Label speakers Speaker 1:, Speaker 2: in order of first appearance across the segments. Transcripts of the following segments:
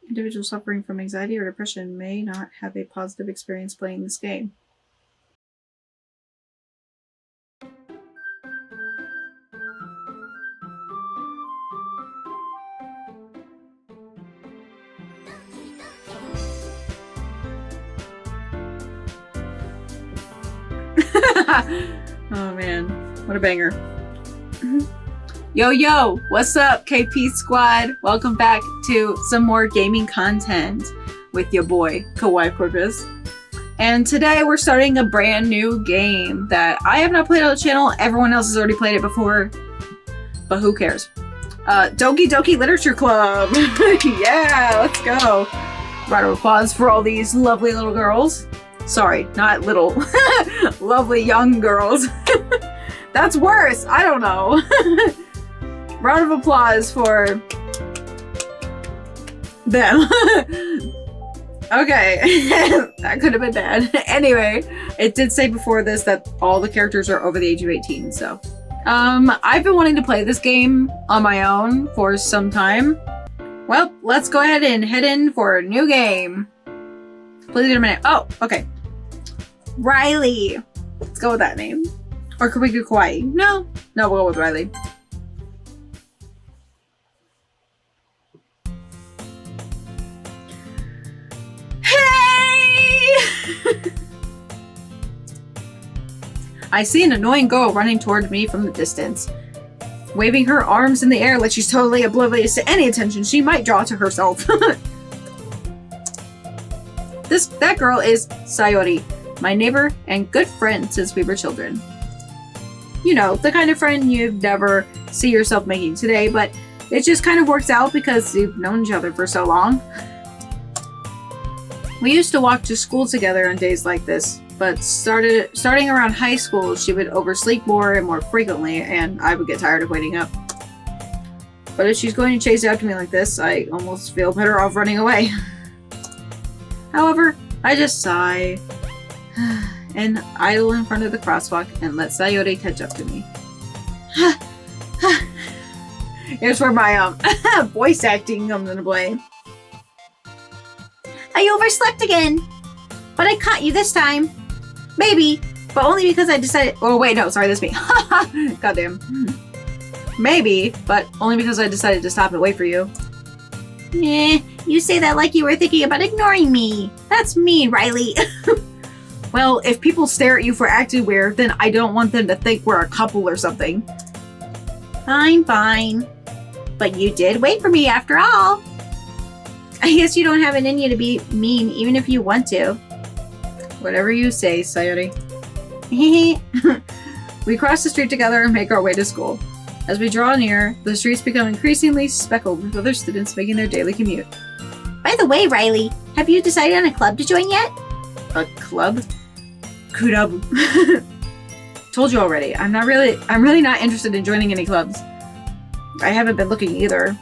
Speaker 1: Individuals suffering from anxiety or depression may not have a positive experience playing this game. Oh man, what a banger. Yo, what's up, KP Squad? Welcome back to some more gaming content with your boy, Kawaii Purpose. And today we're starting a brand new game that I have not played on the channel. Everyone else has already played it before, but who cares? Doki Doki Literature Club. Yeah, let's go. Round of applause for all these lovely little girls. Sorry, not little. Lovely young girls. That's worse. I don't know. Round of applause for them. Okay. That could have been bad. Anyway, it did say before this that all the characters are over the age of 18, so. I've been wanting to play this game on my own for some time. Well, let's go ahead and head in for a new game. Please wait a minute. Oh, okay. Riley. Let's go with that name. Or could we do Kawaii? No, we'll go with Riley. Hey! I see an annoying girl running toward me from the distance, waving her arms in the air like she's totally oblivious to any attention she might draw to herself. That girl is Sayori, my neighbor and good friend since we were children. You know, the kind of friend you'd never see yourself making today, but it just kind of works out because you've known each other for so long. We used to walk to school together on days like this, but starting around high school, she would oversleep more and more frequently, and I would get tired of waiting up. But if she's going to chase after me like this, I almost feel better off running away. However, I just sigh and idle in front of the crosswalk and let Sayori catch up to me. Here's where my voice acting comes into play.
Speaker 2: I overslept again, but I caught you this time. Maybe, but only because I decided.
Speaker 1: Oh wait, no, sorry, that's me. Goddamn. Maybe, but only because I decided to stop and wait for you.
Speaker 2: You say that like you were thinking about ignoring me. That's mean, Riley.
Speaker 1: Well, if people stare at you for acting weird, then I don't want them to think we're a couple or something.
Speaker 2: Fine. But you did wait for me after all. I guess you don't have it in you to be mean even if you want to.
Speaker 1: Whatever you say, Sayori. We cross the street together and make our way to school. As we draw near, the streets become increasingly speckled with other students making their daily commute.
Speaker 2: By the way, Riley, have you decided on a club to join yet?
Speaker 1: A club? Kurabu. Told you already. I'm really not interested in joining any clubs. I haven't been looking either.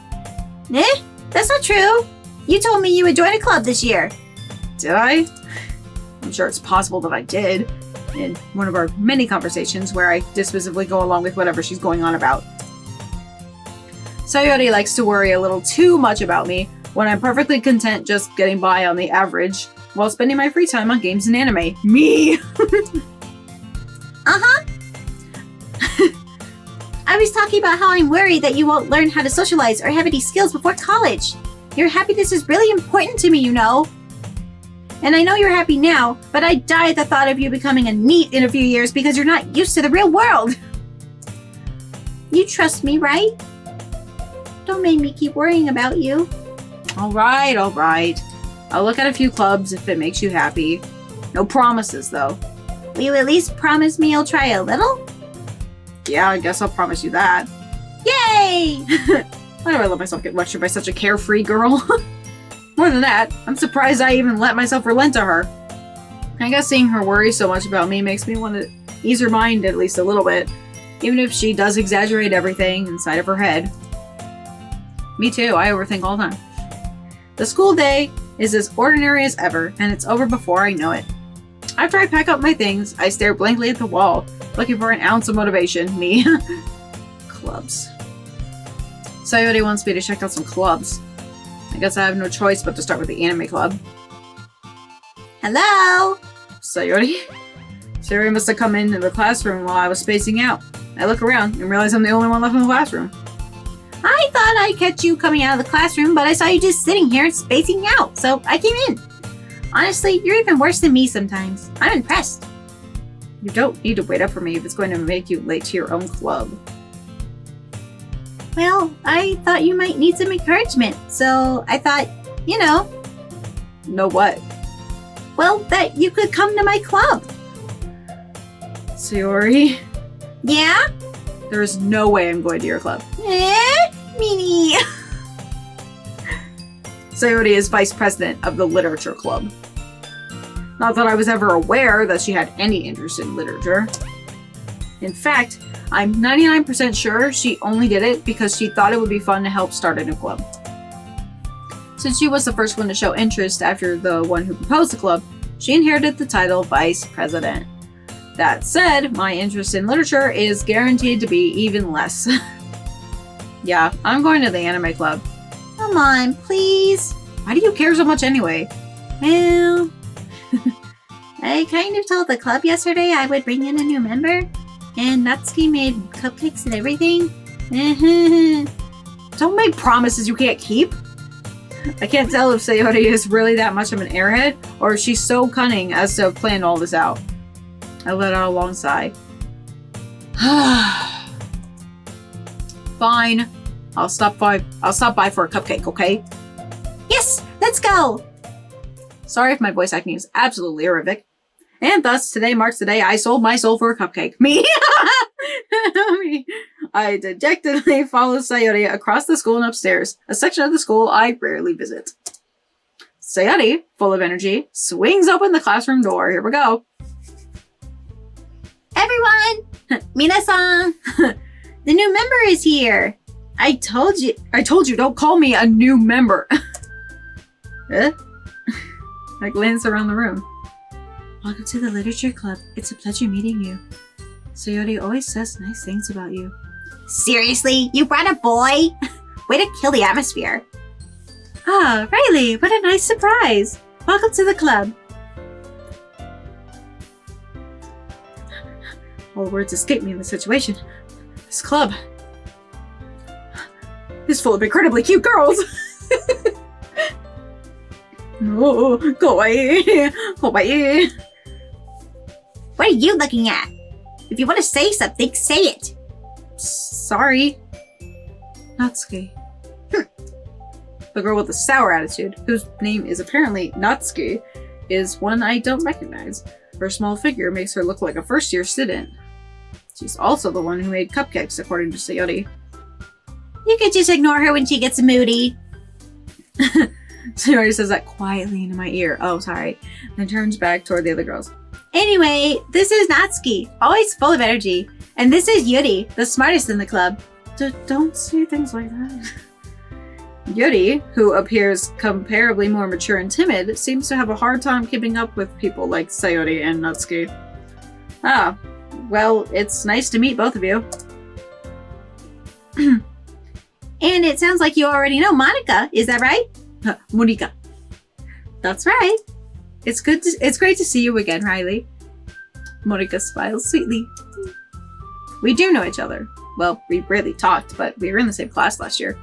Speaker 2: That's not true. You told me you would join a club this year.
Speaker 1: Did I? I'm sure it's possible that I did. In one of our many conversations where I dismissively go along with whatever she's going on about. Sayori likes to worry a little too much about me when I'm perfectly content just getting by on the average while spending my free time on games and anime. Me!
Speaker 2: I was talking about how I'm worried that you won't learn how to socialize or have any skills before college. Your happiness is really important to me, you know. And I know you're happy now, but I die at the thought of you becoming a NEET in a few years because you're not used to the real world. You trust me, right? Don't make me keep worrying about you.
Speaker 1: All right. I'll look at a few clubs if it makes you happy. No promises, though.
Speaker 2: Will you at least promise me you'll try a little?
Speaker 1: Yeah, I guess I'll promise you that.
Speaker 2: Yay!
Speaker 1: Why do I let myself get lectured by such a carefree girl? More than that, I'm surprised I even let myself relent to her. I guess seeing her worry so much about me makes me want to ease her mind at least a little bit, even if she does exaggerate everything inside of her head. Me too, I overthink all the time. The school day is as ordinary as ever, and it's over before I know it. After I pack up my things, I stare blankly at the wall, looking for an ounce of motivation. Me. Clubs. Sayori wants me to check out some clubs. I I guess I have no choice but to start with the anime club.
Speaker 2: Hello?
Speaker 1: Sayori? Sayori must have come into the classroom while I was spacing out. I look around and realize I'm the only one left in the classroom.
Speaker 2: I thought I'd catch you coming out of the classroom, but I saw you just sitting here spacing out, so I came in. Honestly, you're even worse than me sometimes. I'm impressed.
Speaker 1: You don't need to wait up for me if it's going to make you late to your own club.
Speaker 2: Well, I thought you might need some encouragement, so I thought, you know.
Speaker 1: Know what?
Speaker 2: Well, that you could come to my club.
Speaker 1: Sayori?
Speaker 2: Yeah?
Speaker 1: There is no way I'm going to your club.
Speaker 2: Meanie.
Speaker 1: Sayori is vice president of the literature club. Not that I was ever aware that she had any interest in literature. In fact, I'm 99% sure she only did it because she thought it would be fun to help start a new club. Since she was the first one to show interest after the one who proposed the club, she inherited the title Vice President. That said, my interest in literature is guaranteed to be even less. Yeah, I'm going to the anime club.
Speaker 2: Come on, please.
Speaker 1: Why do you care so much anyway?
Speaker 2: Well, I kind of told the club yesterday I would bring in a new member, and Natsuki made cupcakes and everything.
Speaker 1: Don't make promises you can't keep. I can't tell if Sayori is really that much of an airhead, or if she's so cunning as to have planned all this out. I let out a long sigh. Fine. I'll stop by for a cupcake, okay?
Speaker 2: Yes, let's go!
Speaker 1: Sorry if my voice acting is absolutely horrific. And thus, today marks the day I sold my soul for a cupcake. Me! Me. I dejectedly follow Sayori across the school and upstairs, a section of the school I rarely visit. Sayori, full of energy, swings open the classroom door. Here we go.
Speaker 2: Everyone! Minasan! The new member is here!
Speaker 1: I told you, don't call me a new member. Eh? I glance around the room.
Speaker 2: Welcome to the literature club. It's a pleasure meeting you.
Speaker 1: Sayori always says nice things about you.
Speaker 2: Seriously? You brought a boy? Way to kill the atmosphere.
Speaker 1: Ah, Riley, what a nice surprise. Welcome to the club. All words escape me in this situation. This club is full of incredibly cute girls. Oh, kawaii, kawaii.
Speaker 2: What are you looking at? If you want to say something, say it.
Speaker 1: Sorry. Natsuki. The girl with the sour attitude, whose name is apparently Natsuki, is one I don't recognize. Her small figure makes her look like a first-year student. She's also the one who made cupcakes, according to Sayori.
Speaker 2: You could just ignore her when she gets moody.
Speaker 1: Sayori says that quietly into my ear. Oh, sorry. Then turns back toward the other girls.
Speaker 2: Anyway, this is Natsuki, always full of energy. And this is Yuri, the smartest in the club.
Speaker 1: Don't say things like that. Yuri, who appears comparably more mature and timid, seems to have a hard time keeping up with people like Sayori and Natsuki. Ah, well, it's nice to meet both of you.
Speaker 2: And it sounds like you already know Monica, is that right?
Speaker 1: Monika.
Speaker 2: That's right.
Speaker 1: It's great to see you again, Riley. Monika smiles sweetly. We do know each other. Well, we rarely talked, but we were in the same class last year.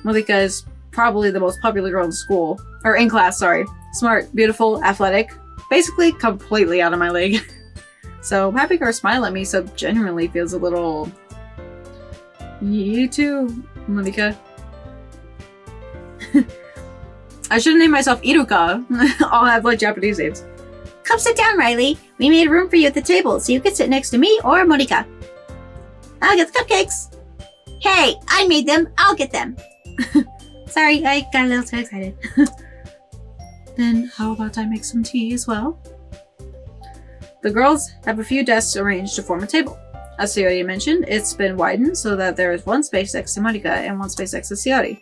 Speaker 1: Monika is probably the most popular girl in school. Or in class, sorry. Smart, beautiful, athletic. Basically completely out of my league. So having her smile at me so genuinely feels a little... You too, Monika. I should name myself Iruka. I'll have like Japanese names.
Speaker 2: Come sit down, Riley. We made room for you at the table, so you can sit next to me or Monika. I'll get the cupcakes. Hey, I made them. I'll get them. Sorry, I got a little too excited.
Speaker 1: Then how about I make some tea as well? The girls have a few desks arranged to form a table. As Sayori mentioned, it's been widened so that there is one space next to Monika and one space next to Sayori.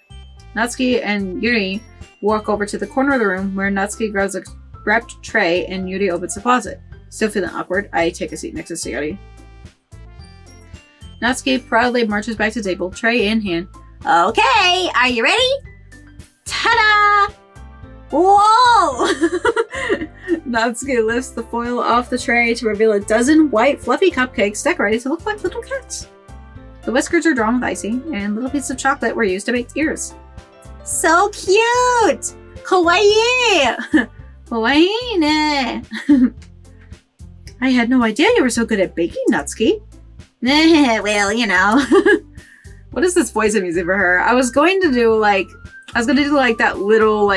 Speaker 1: Natsuki and Yuri walk over to the corner of the room where Natsuki grabs a wrapped tray and Yuri opens the closet. Still feeling awkward, I take a seat next to Sayori. Natsuki proudly marches back to the table, tray in hand.
Speaker 2: Okay, are you ready? Ta-da! Whoa!
Speaker 1: Natsuki lifts the foil off the tray to reveal a dozen white, fluffy cupcakes decorated to look like little cats. The whiskers are drawn with icing, and little pieces of chocolate were used to make ears.
Speaker 2: So cute! Kawaii!
Speaker 1: Kawaii ne! I had no idea you were so good at baking, Natsuki.
Speaker 2: Well, you know.
Speaker 1: What is this voice I'm using for her? I was going to do that little,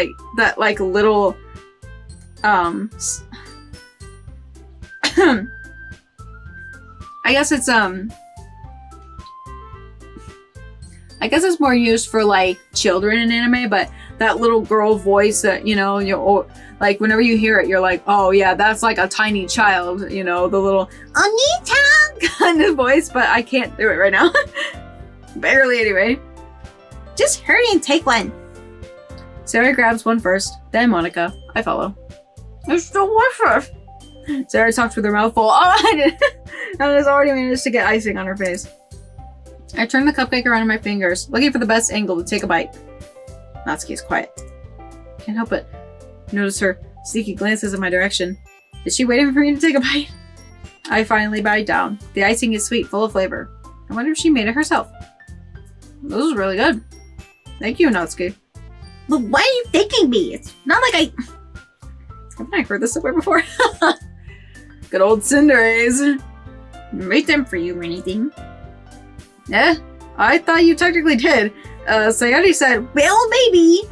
Speaker 1: I guess it's more used for like children in anime, but that little girl voice that, like whenever you hear it, you're like, oh yeah, that's like a tiny child, the little
Speaker 2: Oni-chan!
Speaker 1: kind of voice, but I can't do it right now. Barely anyway.
Speaker 2: Just hurry and take one.
Speaker 1: Sarah grabs one first, then Monica. I follow. It's delicious! Sarah talks with her mouth full. Oh, I did! And has already managed to get icing on her face. I turn the cupcake around in my fingers, looking for the best angle to take a bite. Natsuki's quiet. Can't help but notice her sneaky glances in my direction. Is she waiting for me to take a bite? I finally bite down. The icing is sweet, full of flavor. I wonder if she made it herself. This is really good. Thank you, Natsuki.
Speaker 2: But why are you thanking me? It's not like
Speaker 1: Haven't I heard this somewhere before? Good old Cinderes.
Speaker 2: made them for you or anything.
Speaker 1: Eh? I thought you technically did. Sayori said,
Speaker 2: Well, maybe.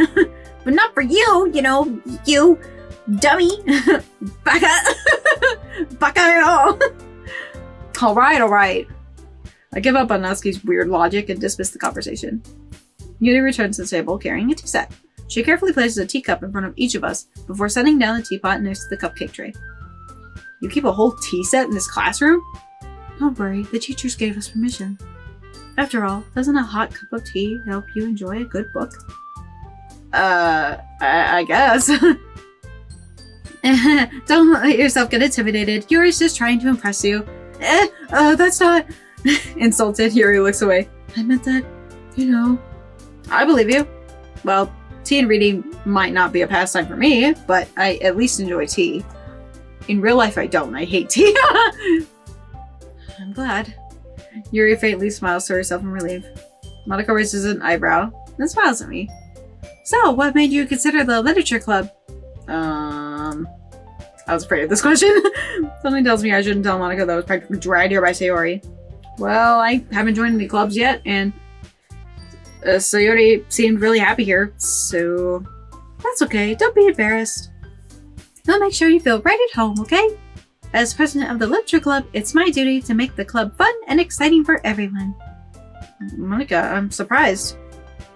Speaker 2: But not for you, you dummy. Baka. Baka at all.
Speaker 1: Alright. I give up on Natsuki's weird logic and dismiss the conversation. Yuri returns to the table carrying a tea set. She carefully places a teacup in front of each of us before setting down the teapot next to the cupcake tray. You keep a whole tea set in this classroom? Don't worry, the teachers gave us permission. After all, doesn't a hot cup of tea help you enjoy a good book? I guess. Don't let yourself get intimidated. Yuri's just trying to impress you. That's not... Insulted, Yuri looks away. I meant that, I believe you. Well, tea and reading might not be a pastime for me, but I at least enjoy tea. In real life, I don't. I hate tea. I'm glad. Yuri faintly smiles to herself in relief. Monica raises an eyebrow, then smiles at me. So, what made you consider the literature club? I was afraid of this question. Something tells me I shouldn't tell Monica that I was practically dragged here by Sayori. Well, I haven't joined any clubs yet, and Sayori seemed really happy here, so that's okay. Don't be embarrassed. I'll make sure you feel right at home, okay? As president of the literature club, it's my duty to make the club fun and exciting for everyone. Monica, I'm surprised.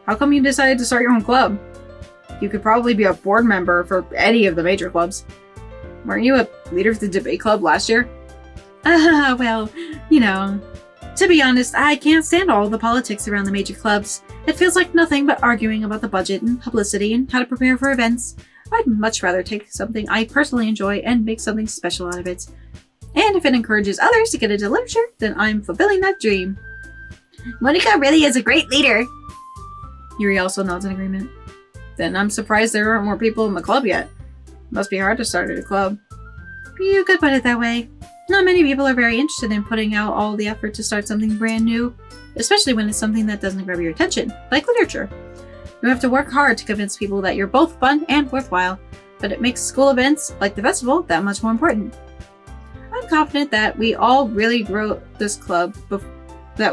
Speaker 1: How come you decided to start your own club? You could probably be a board member for any of the major clubs. Weren't you a leader of the debate club last year? Well, to be honest, I can't stand all the politics around the major clubs. It feels like nothing but arguing about the budget and publicity and how to prepare for events. I'd much rather take something I personally enjoy and make something special out of it. And if it encourages others to get into literature, then I'm fulfilling that dream.
Speaker 2: Monica really is a great leader.
Speaker 1: Yuri also nods in agreement. Then I'm surprised there aren't more people in the club yet. Must be hard to start a club. You could put it that way. Not many people are very interested in putting out all the effort to start something brand new, especially when it's something that doesn't grab your attention, like literature. You have to work hard to convince people that you're both fun and worthwhile, but it makes school events, like the festival, that much more important. I'm confident that we all really grow this club,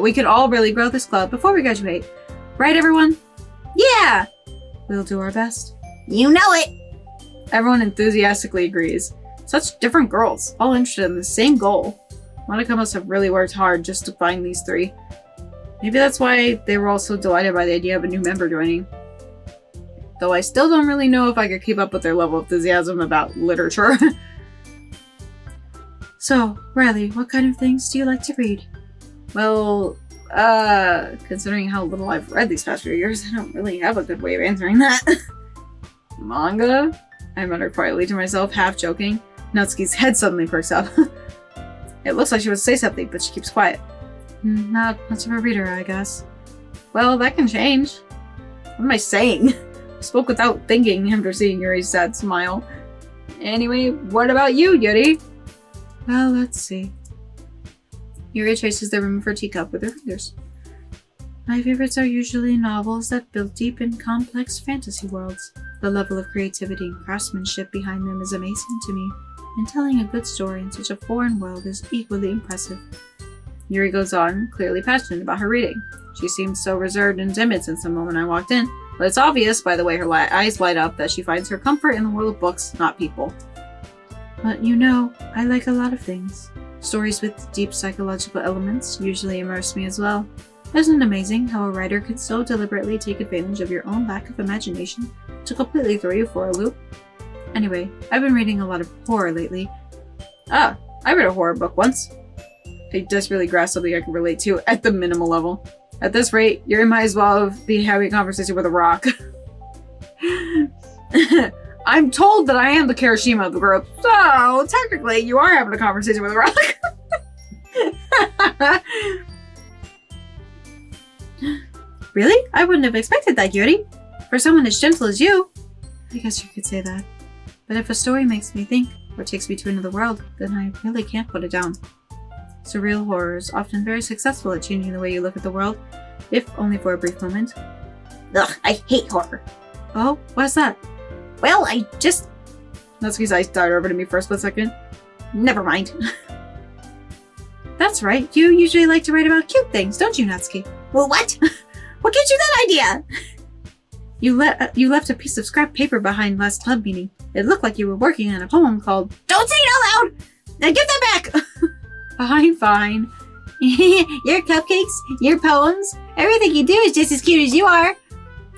Speaker 1: we could all really grow this club before we graduate. Right, everyone?
Speaker 2: Yeah!
Speaker 1: We'll do our best.
Speaker 2: You know it!
Speaker 1: Everyone enthusiastically agrees. Such different girls, all interested in the same goal. Monica must have really worked hard just to find these three. Maybe that's why they were all so delighted by the idea of a new member joining. Though I still don't really know if I could keep up with their level of enthusiasm about literature. So, Riley, what kind of things do you like to read? Well, considering how little I've read these past few years, I don't really have a good way of answering that. Manga? I mutter quietly to myself, half joking. Natsuki's head suddenly perks up. It looks like she would say something, but she keeps quiet. Not much of a reader, I guess. Well, that can change. What am I saying? spoke without thinking after seeing Yuri's sad smile. Anyway, what about you, Yuri? Well, let's see. Yuri traces the rim of her teacup with her fingers. My favorites are usually novels that build deep and complex fantasy worlds. The level of creativity and craftsmanship behind them is amazing to me, and telling a good story in such a foreign world is equally impressive. Yuri goes on, clearly passionate about her reading. She seemed so reserved and timid since the moment I walked in, but it's obvious by the way her eyes light up that she finds her comfort in the world of books, not people. But you know, I like a lot of things. Stories with deep psychological elements usually immerse me as well. Isn't it amazing how a writer can so deliberately take advantage of your own lack of imagination to completely throw you for a loop? Anyway, I've been reading a lot of horror lately. I read a horror book once. I desperately grasped something I can relate to at the minimal level. At this rate, you might as well be having a conversation with a rock. I'm told that I am the Kirishima of the group, so technically you are having a conversation with a rock.
Speaker 2: Really? I wouldn't have expected that, Yuri. For someone as gentle as you.
Speaker 1: I guess you could say that. But if a story makes me think, or takes me to another world, then I really can't put it down. Surreal horror is often very successful at changing the way you look at the world, if only for a brief moment.
Speaker 2: Ugh, I hate horror.
Speaker 1: Oh, what's that?
Speaker 2: Well, I just...
Speaker 1: Natsuki's eyes darted over to me for a split second.
Speaker 2: Never mind.
Speaker 1: That's right, you usually like to write about cute things, don't you, Natsuki?
Speaker 2: Well, what? What gives you that idea?
Speaker 1: You left a piece of scrap paper behind last club meeting. It looked like you were working on a poem called...
Speaker 2: Don't say it out loud! Now give that back!
Speaker 1: Fine.
Speaker 2: Your cupcakes, your poems, everything you do is just as cute as you are.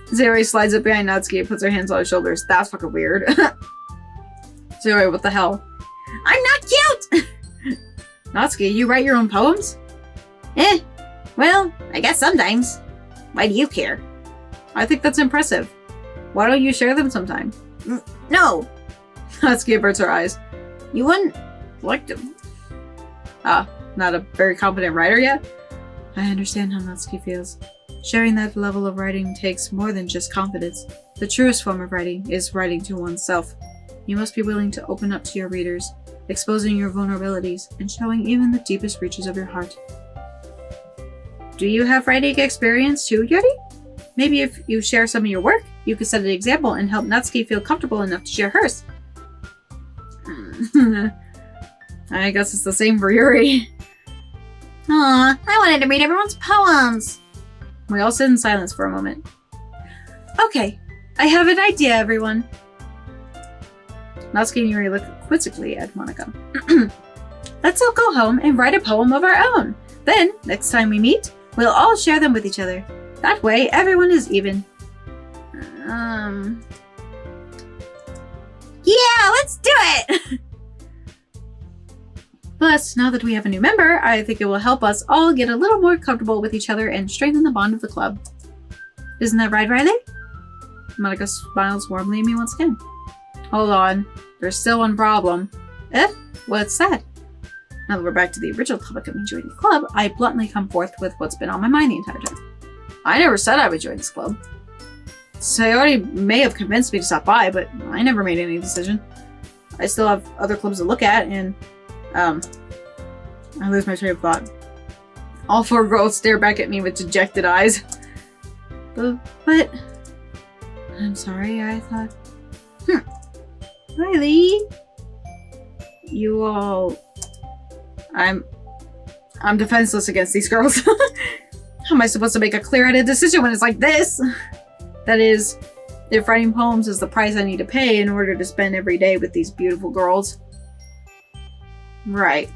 Speaker 1: Sayori slides up behind Natsuki and puts her hands on his shoulders. That's fucking weird. Sayori, what the hell?
Speaker 2: I'm not cute!
Speaker 1: Natsuki, you write your own poems?
Speaker 2: Well, I guess sometimes. Why do you care?
Speaker 1: I think that's impressive. Why don't you share them sometime?
Speaker 2: No.
Speaker 1: Natsuki averts her eyes.
Speaker 2: You wouldn't
Speaker 1: like them. Not a very competent writer yet? I understand how Natsuki feels. Sharing that level of writing takes more than just confidence. The truest form of writing is writing to oneself. You must be willing to open up to your readers, exposing your vulnerabilities, and showing even the deepest reaches of your heart. Do you have writing experience too, Yuri? Maybe if you share some of your work, you could set an example and help Natsuki feel comfortable enough to share hers. I guess it's the same for Yuri.
Speaker 2: Aw, I wanted to read everyone's poems.
Speaker 1: We all sit in silence for a moment. Okay, I have an idea, everyone. Natsuki and Yuri look quizzically at Monica. Let's all go home and write a poem of our own. Then, next time we meet, we'll all share them with each other. That way, everyone is even.
Speaker 2: Yeah, let's do it!
Speaker 1: Plus, now that we have a new member, I think it will help us all get a little more comfortable with each other and strengthen the bond of the club. Isn't that right, Riley? Monica smiles warmly at me once again. Hold on. There's still one problem. What's that? Now that we're back to the original topic of me joining the club, I bluntly come forth with what's been on my mind the entire time. I never said I would join this club. Sayori may have convinced me to stop by, but I never made any decision. I still have other clubs to look at, and I lose my train of thought. All four girls stare back at me with dejected eyes. But I'm sorry, I thought... Riley? You all... I'm defenseless against these girls. How am I supposed to make a clear-headed decision when it's like this? That is, if writing poems is the price I need to pay in order to spend every day with these beautiful girls. Right.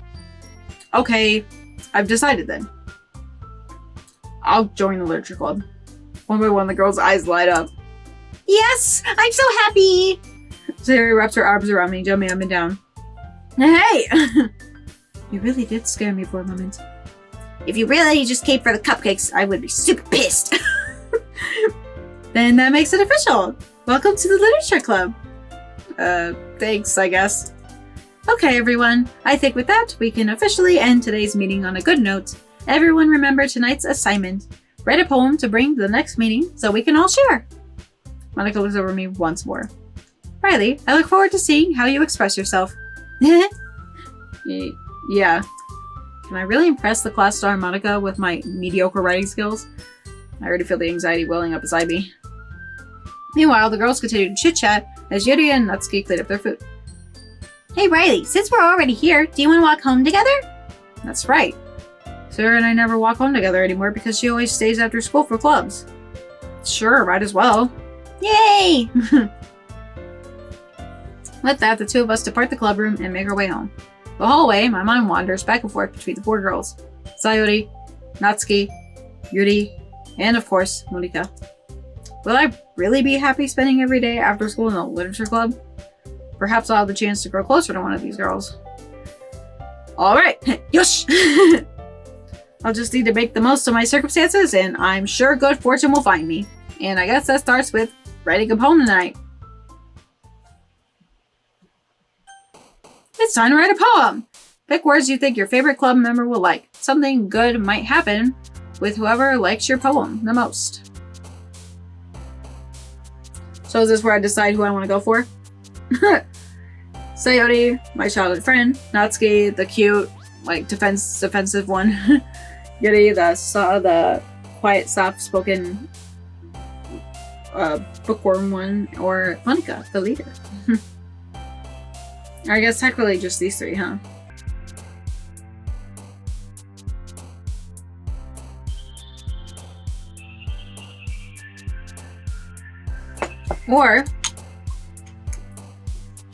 Speaker 1: Okay, I've decided then. I'll join the literature club. One by one, the girls' eyes light up.
Speaker 2: Yes! I'm so happy!
Speaker 1: Sayori wraps her arms around me, jumping up and down. Hey! You really did scare me for a moment.
Speaker 2: If you really just came for the cupcakes, I would be super pissed.
Speaker 1: Then that makes it official. Welcome to the literature club. Thanks, I guess. Okay, everyone. I think with that, we can officially end today's meeting on a good note. Everyone remember tonight's assignment. Write a poem to bring to the next meeting so we can all share. Monica looks over me once more. Riley, I look forward to seeing how you express yourself. Yeah. Can I really impress the class star Monica with my mediocre writing skills? I already feel the anxiety welling up inside me. Meanwhile, the girls continue to chit-chat as Yuri and Natsuki clean up their food.
Speaker 2: Hey Riley, since we're already here, do you want to walk home together?
Speaker 1: That's right. Sarah and I never walk home together anymore because she always stays after school for clubs. Sure, might as well.
Speaker 2: Yay!
Speaker 1: With that, the two of us depart the club room and make our way home. The hallway, my mind wanders back and forth between the four girls. Sayori, Natsuki, Yuri, and of course, Monika. Will I really be happy spending every day after school in a literature club? Perhaps I'll have the chance to grow closer to one of these girls. Alright, yosh! I'll just need to make the most of my circumstances, and I'm sure good fortune will find me. And I guess that starts with writing a poem tonight. It's time to write a poem! Pick words you think your favorite club member will like. Something good might happen with whoever likes your poem the most. So is this where I decide who I want to go for? Sayori, my childhood friend. Natsuki, the cute, like defensive one. Yuri, the quiet, soft-spoken bookworm one. Or Monika, the leader. I guess technically just these three, huh? Or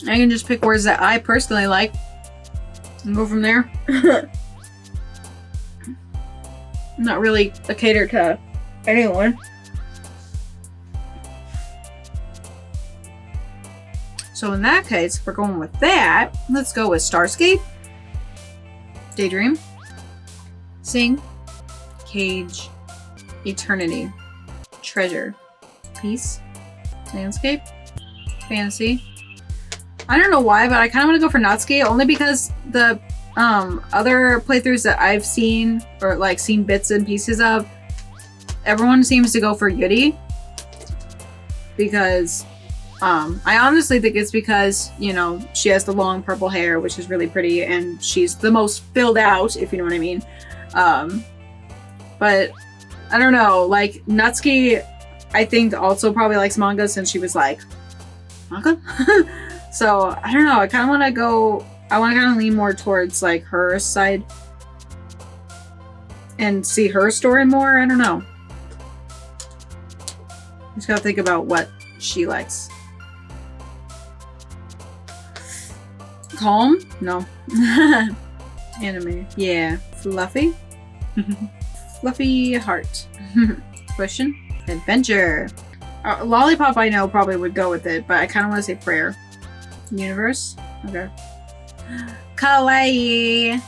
Speaker 1: I can just pick words that I personally like and go from there. Not really a cater to anyone. So in that case, if we're going with that, let's go with Starscape, Daydream, Sing, Cage, Eternity, Treasure, Peace, Landscape, Fantasy. I don't know why, but I kind of want to go for Natsuki only because the other playthroughs that I've seen or like seen bits and pieces of, everyone seems to go for Yuri because I honestly think it's because, you know, she has the long purple hair, which is really pretty, and she's the most filled out, if you know what I mean. But I don't know, like Natsuki I think also probably likes manga since she was like, manga? So I don't know, I kind of want to go, I want to kind of lean more towards like her side and see her story more. I don't know. Just gotta think about what she likes. Calm? No. Anime. Yeah. Fluffy? Fluffy heart. Question? Adventure. Lollipop I know probably would go with it, but I kind of want to say prayer. Universe? Okay. Kawaii.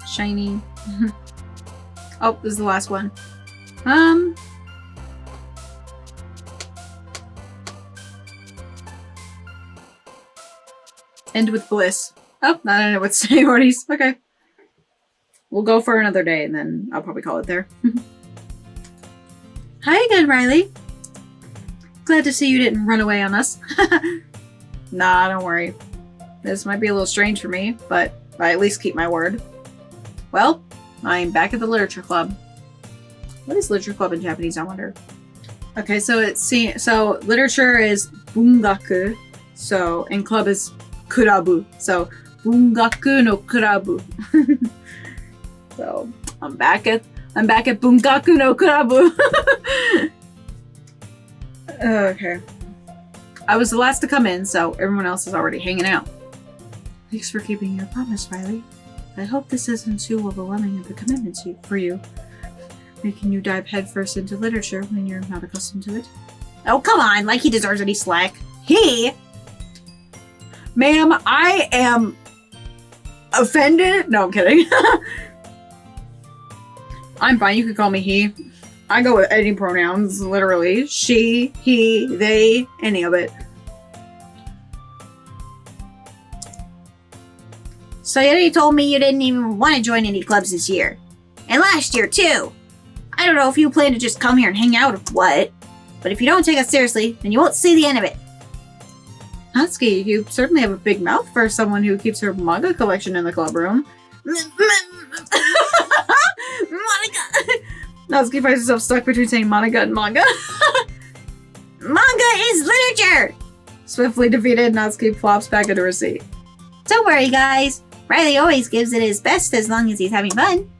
Speaker 1: Shiny. Oh, this is the last one. End with bliss. Oh, I don't know what Sayori's. Okay. We'll go for another day and then I'll probably call it there. Hi again, Riley. Glad to see you didn't run away on us. Nah, don't worry. This might be a little strange for me, but I at least keep my word. Well, I'm back at the literature club. What is literature club in Japanese, I wonder? Okay, so literature is bungaku. So, and club is kurabu. So, bungaku no kurabu. So, I'm back at bungaku no kurabu. Okay. I was the last to come in, so everyone else is already hanging out. Thanks for keeping your promise, Riley. I hope this isn't too overwhelming of a commitment for you, making you dive headfirst into literature when you're not accustomed to it.
Speaker 2: Oh, come on, like he deserves any slack. He?
Speaker 1: Ma'am, I am offended. No, I'm kidding. I'm fine. You can call me he. I go with any pronouns, literally. She, he, they, any of it.
Speaker 2: Sayori told me you didn't even want to join any clubs this year. And last year, too. I don't know if you plan to just come here and hang out or what. But if you don't take us seriously, then you won't see the end of it.
Speaker 1: Natsuki, you certainly have a big mouth for someone who keeps her manga collection in the club room.
Speaker 2: Monica!
Speaker 1: Natsuki finds herself stuck between saying Monica and manga.
Speaker 2: Manga is literature!
Speaker 1: Swiftly defeated, Natsuki flops back into her seat.
Speaker 2: Don't worry, guys. Riley always gives it his best as long as he's having fun.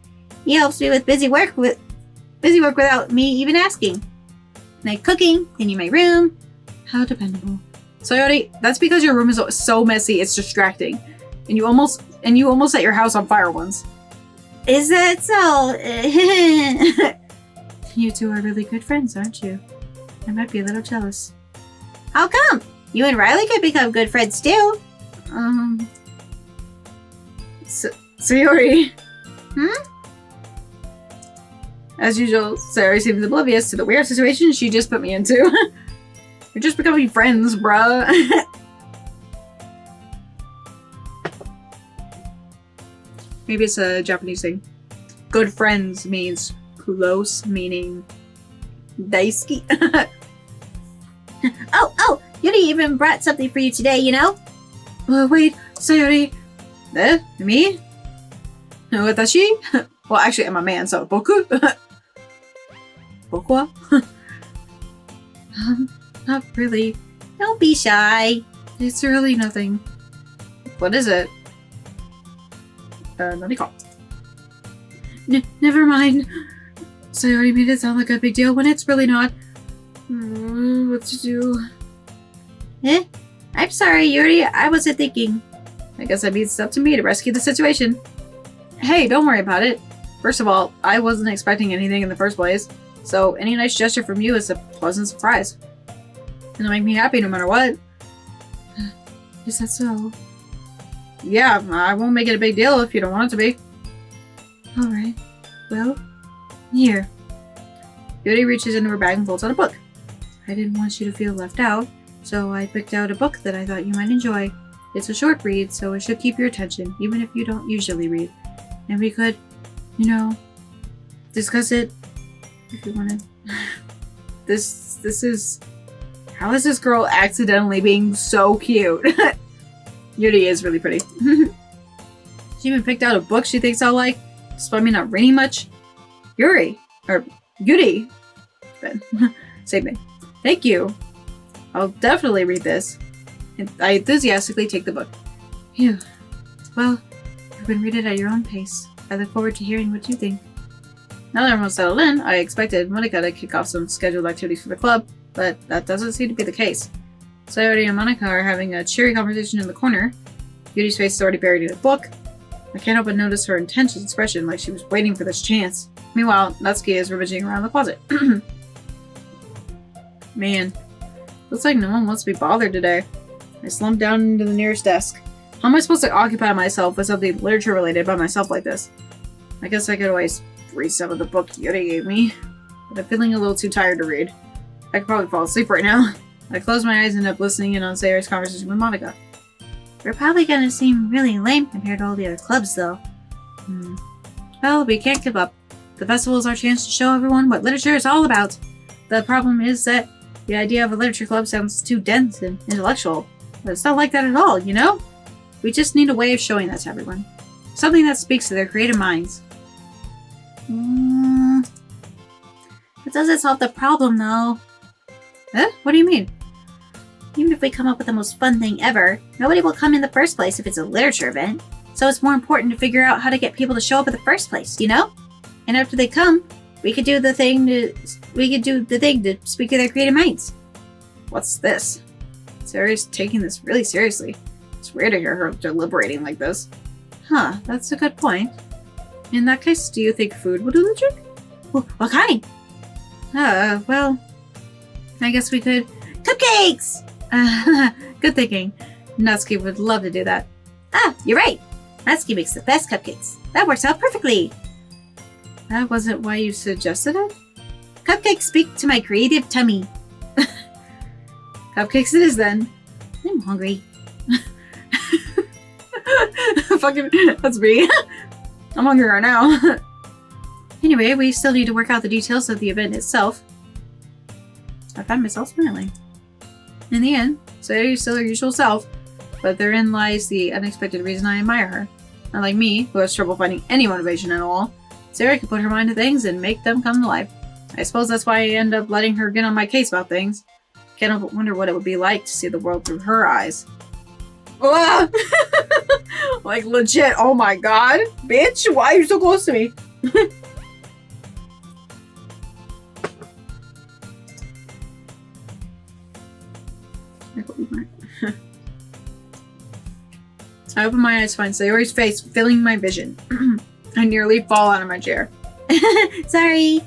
Speaker 2: He helps me with busy work without me even asking. Like cooking, cleaning my room.
Speaker 1: How dependable. Sayori, that's because your room is so messy it's distracting. And you almost set your house on fire once.
Speaker 2: Is that so?
Speaker 1: You two are really good friends, aren't you? I might be a little jealous.
Speaker 2: How come? You and Riley could become good friends too.
Speaker 1: Sayori.
Speaker 2: Hmm?
Speaker 1: As usual, Sayori seems oblivious to the weird situation she just put me into. We're just becoming friends, bruh. Maybe it's a Japanese thing. Good friends means close, meaning daisuki.
Speaker 2: Oh, Yuri even brought something for you today, you know?
Speaker 1: Wait, Sayori. Me? Watashi? Well, actually, I'm a man, so boku? Boku wa? Not really.
Speaker 2: Don't be shy.
Speaker 1: It's really nothing. What is it? Naniko. Never mind. Sayori made it sound like a big deal when it's really not. What to do?
Speaker 2: I'm sorry, Yuri. I wasn't thinking.
Speaker 1: I guess that means it's up to me to rescue the situation. Hey, don't worry about it. First of all, I wasn't expecting anything in the first place, so any nice gesture from you is a pleasant surprise. It'll make me happy no matter what. Is that so? Yeah, I won't make it a big deal if you don't want it to be. Alright. Well, here. Yuri reaches into her bag and pulls out a book. I didn't want you to feel left out, so I picked out a book that I thought you might enjoy. It's a short read, so it should keep your attention, even if you don't usually read. And we could, discuss it if you wanted. This is... How is this girl accidentally being so cute? Yuri is really pretty. She even picked out a book she thinks I'll like, despite me not reading much. Yuri. Or Yuri. Same thing. Thank you. I'll definitely read this. And I enthusiastically take the book. Phew. Well, you can read it at your own pace. I look forward to hearing what you think. Now that everyone's settled in, I expected Monica to kick off some scheduled activities for the club, but that doesn't seem to be the case. Sayori and Monica are having a cheery conversation in the corner. Yuri's face is already buried in a book. I can't help but notice her intense expression, like she was waiting for this chance. Meanwhile, Natsuki is rummaging around the closet. Man, looks like no one wants to be bothered today. I slumped down into the nearest desk. How am I supposed to occupy myself with something literature related by myself like this? I guess I could always read some of the book Yuri gave me, but I'm feeling a little too tired to read. I could probably fall asleep right now. I close my eyes and end up listening in on Sayori's conversation with Monica.
Speaker 2: We're probably gonna seem really lame compared to all the other clubs, though.
Speaker 1: Well, we can't give up. The festival is our chance to show everyone what literature is all about. The problem is that the idea of a literature club sounds too dense and intellectual. But it's not like that at all, you know? We just need a way of showing that to everyone. Something that speaks to their creative minds.
Speaker 2: It doesn't solve the problem, though.
Speaker 1: What do you mean?
Speaker 2: Even if we come up with the most fun thing ever, nobody will come in the first place if it's a literature event. So it's more important to figure out how to get people to show up in the first place, you know? And after they come, we could do the thing to speak to their creative minds.
Speaker 1: What's this? Sayori's taking this really seriously. It's weird to hear her deliberating like this. Huh, that's a good point. In that case, do you think food will do the trick?
Speaker 2: What kind?
Speaker 1: Well, I guess we could...
Speaker 2: Cupcakes!
Speaker 1: Good thinking. Natsuki would love to do that.
Speaker 2: You're right. Natsuki makes the best cupcakes. That works out perfectly.
Speaker 1: That wasn't why you suggested it?
Speaker 2: Cupcakes speak to my creative tummy.
Speaker 1: Cupcakes it is then.
Speaker 2: I'm hungry.
Speaker 1: Fucking, that's me. I'm hungry right now. Anyway, we still need to work out the details of the event itself. I find myself smiling. In the end, Sayori's still her usual self, but therein lies the unexpected reason I admire her. Unlike me, who has trouble finding any motivation at all, Sayori can put her mind to things and make them come to life. I suppose that's why I end up letting her get on my case about things. Can't help but wonder what it would be like to see the world through her eyes. Ah! Like legit, oh my god. Bitch, why are you so close to me? I open my eyes to find Sayori's face filling my vision. I nearly fall out of my chair.
Speaker 2: Sorry.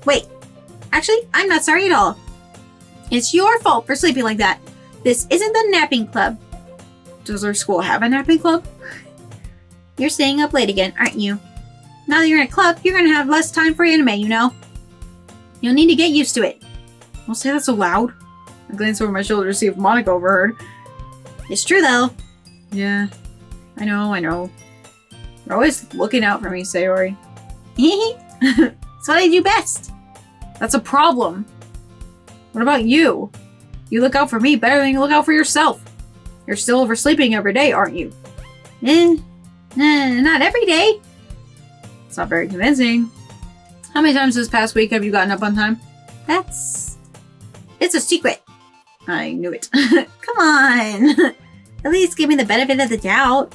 Speaker 2: Wait, actually, I'm not sorry at all. It's your fault for sleeping like that. This isn't the napping club.
Speaker 1: Does our school have a napping club?
Speaker 2: You're staying up late again, aren't you? Now that you're in a club, you're gonna have less time for anime, you know? You'll need to get used to it.
Speaker 1: Don't say that so loud. I glance over my shoulder to see if Monica overheard.
Speaker 2: It's true, though.
Speaker 1: Yeah, I know. You're always looking out for me, Sayori.
Speaker 2: It's what I do best.
Speaker 1: That's a problem. What about you? You look out for me better than you look out for yourself. You're still oversleeping every day, aren't you?
Speaker 2: Not every day.
Speaker 1: It's not very convincing. How many times this past week have you gotten up on time?
Speaker 2: It's a secret.
Speaker 1: I knew it.
Speaker 2: Come on. At least give me the benefit of the doubt.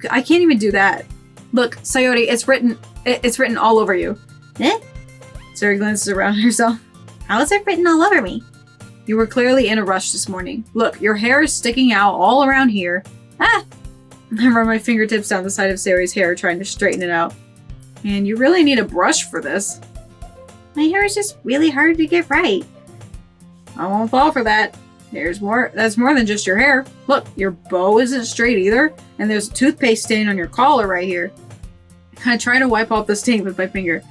Speaker 1: I can't even do that. Look, Sayori, it's written all over you. Sayori glances around herself.
Speaker 2: How is it written all over me?
Speaker 1: You were clearly in a rush this morning. Look, your hair is sticking out all around here. I run my fingertips down the side of Sayori's hair, trying to straighten it out. Man, you really need a brush for this.
Speaker 2: My hair is just really hard to get right.
Speaker 1: I won't fall for that. That's more than just your hair. Look, your bow isn't straight either, and there's a toothpaste stain on your collar right here. I try to wipe off the stain with my finger.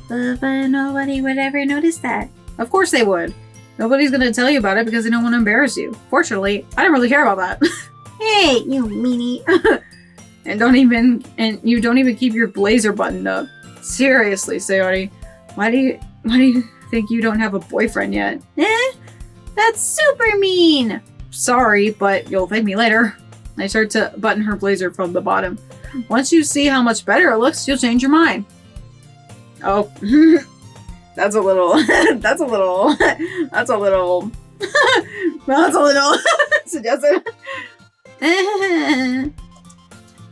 Speaker 2: But nobody would ever notice that.
Speaker 1: Of course they would. Nobody's gonna tell you about it because they don't want to embarrass you. Fortunately, I don't really care about that.
Speaker 2: Hey, you meanie.
Speaker 1: and you don't even keep your blazer buttoned up. Seriously, Sayori, why do you think you don't have a boyfriend yet?
Speaker 2: That's super mean.
Speaker 1: Sorry, but you'll thank me later. I start to button her blazer from the bottom. Once you see how much better it looks, you'll change your mind. Oh, that's a little suggestive.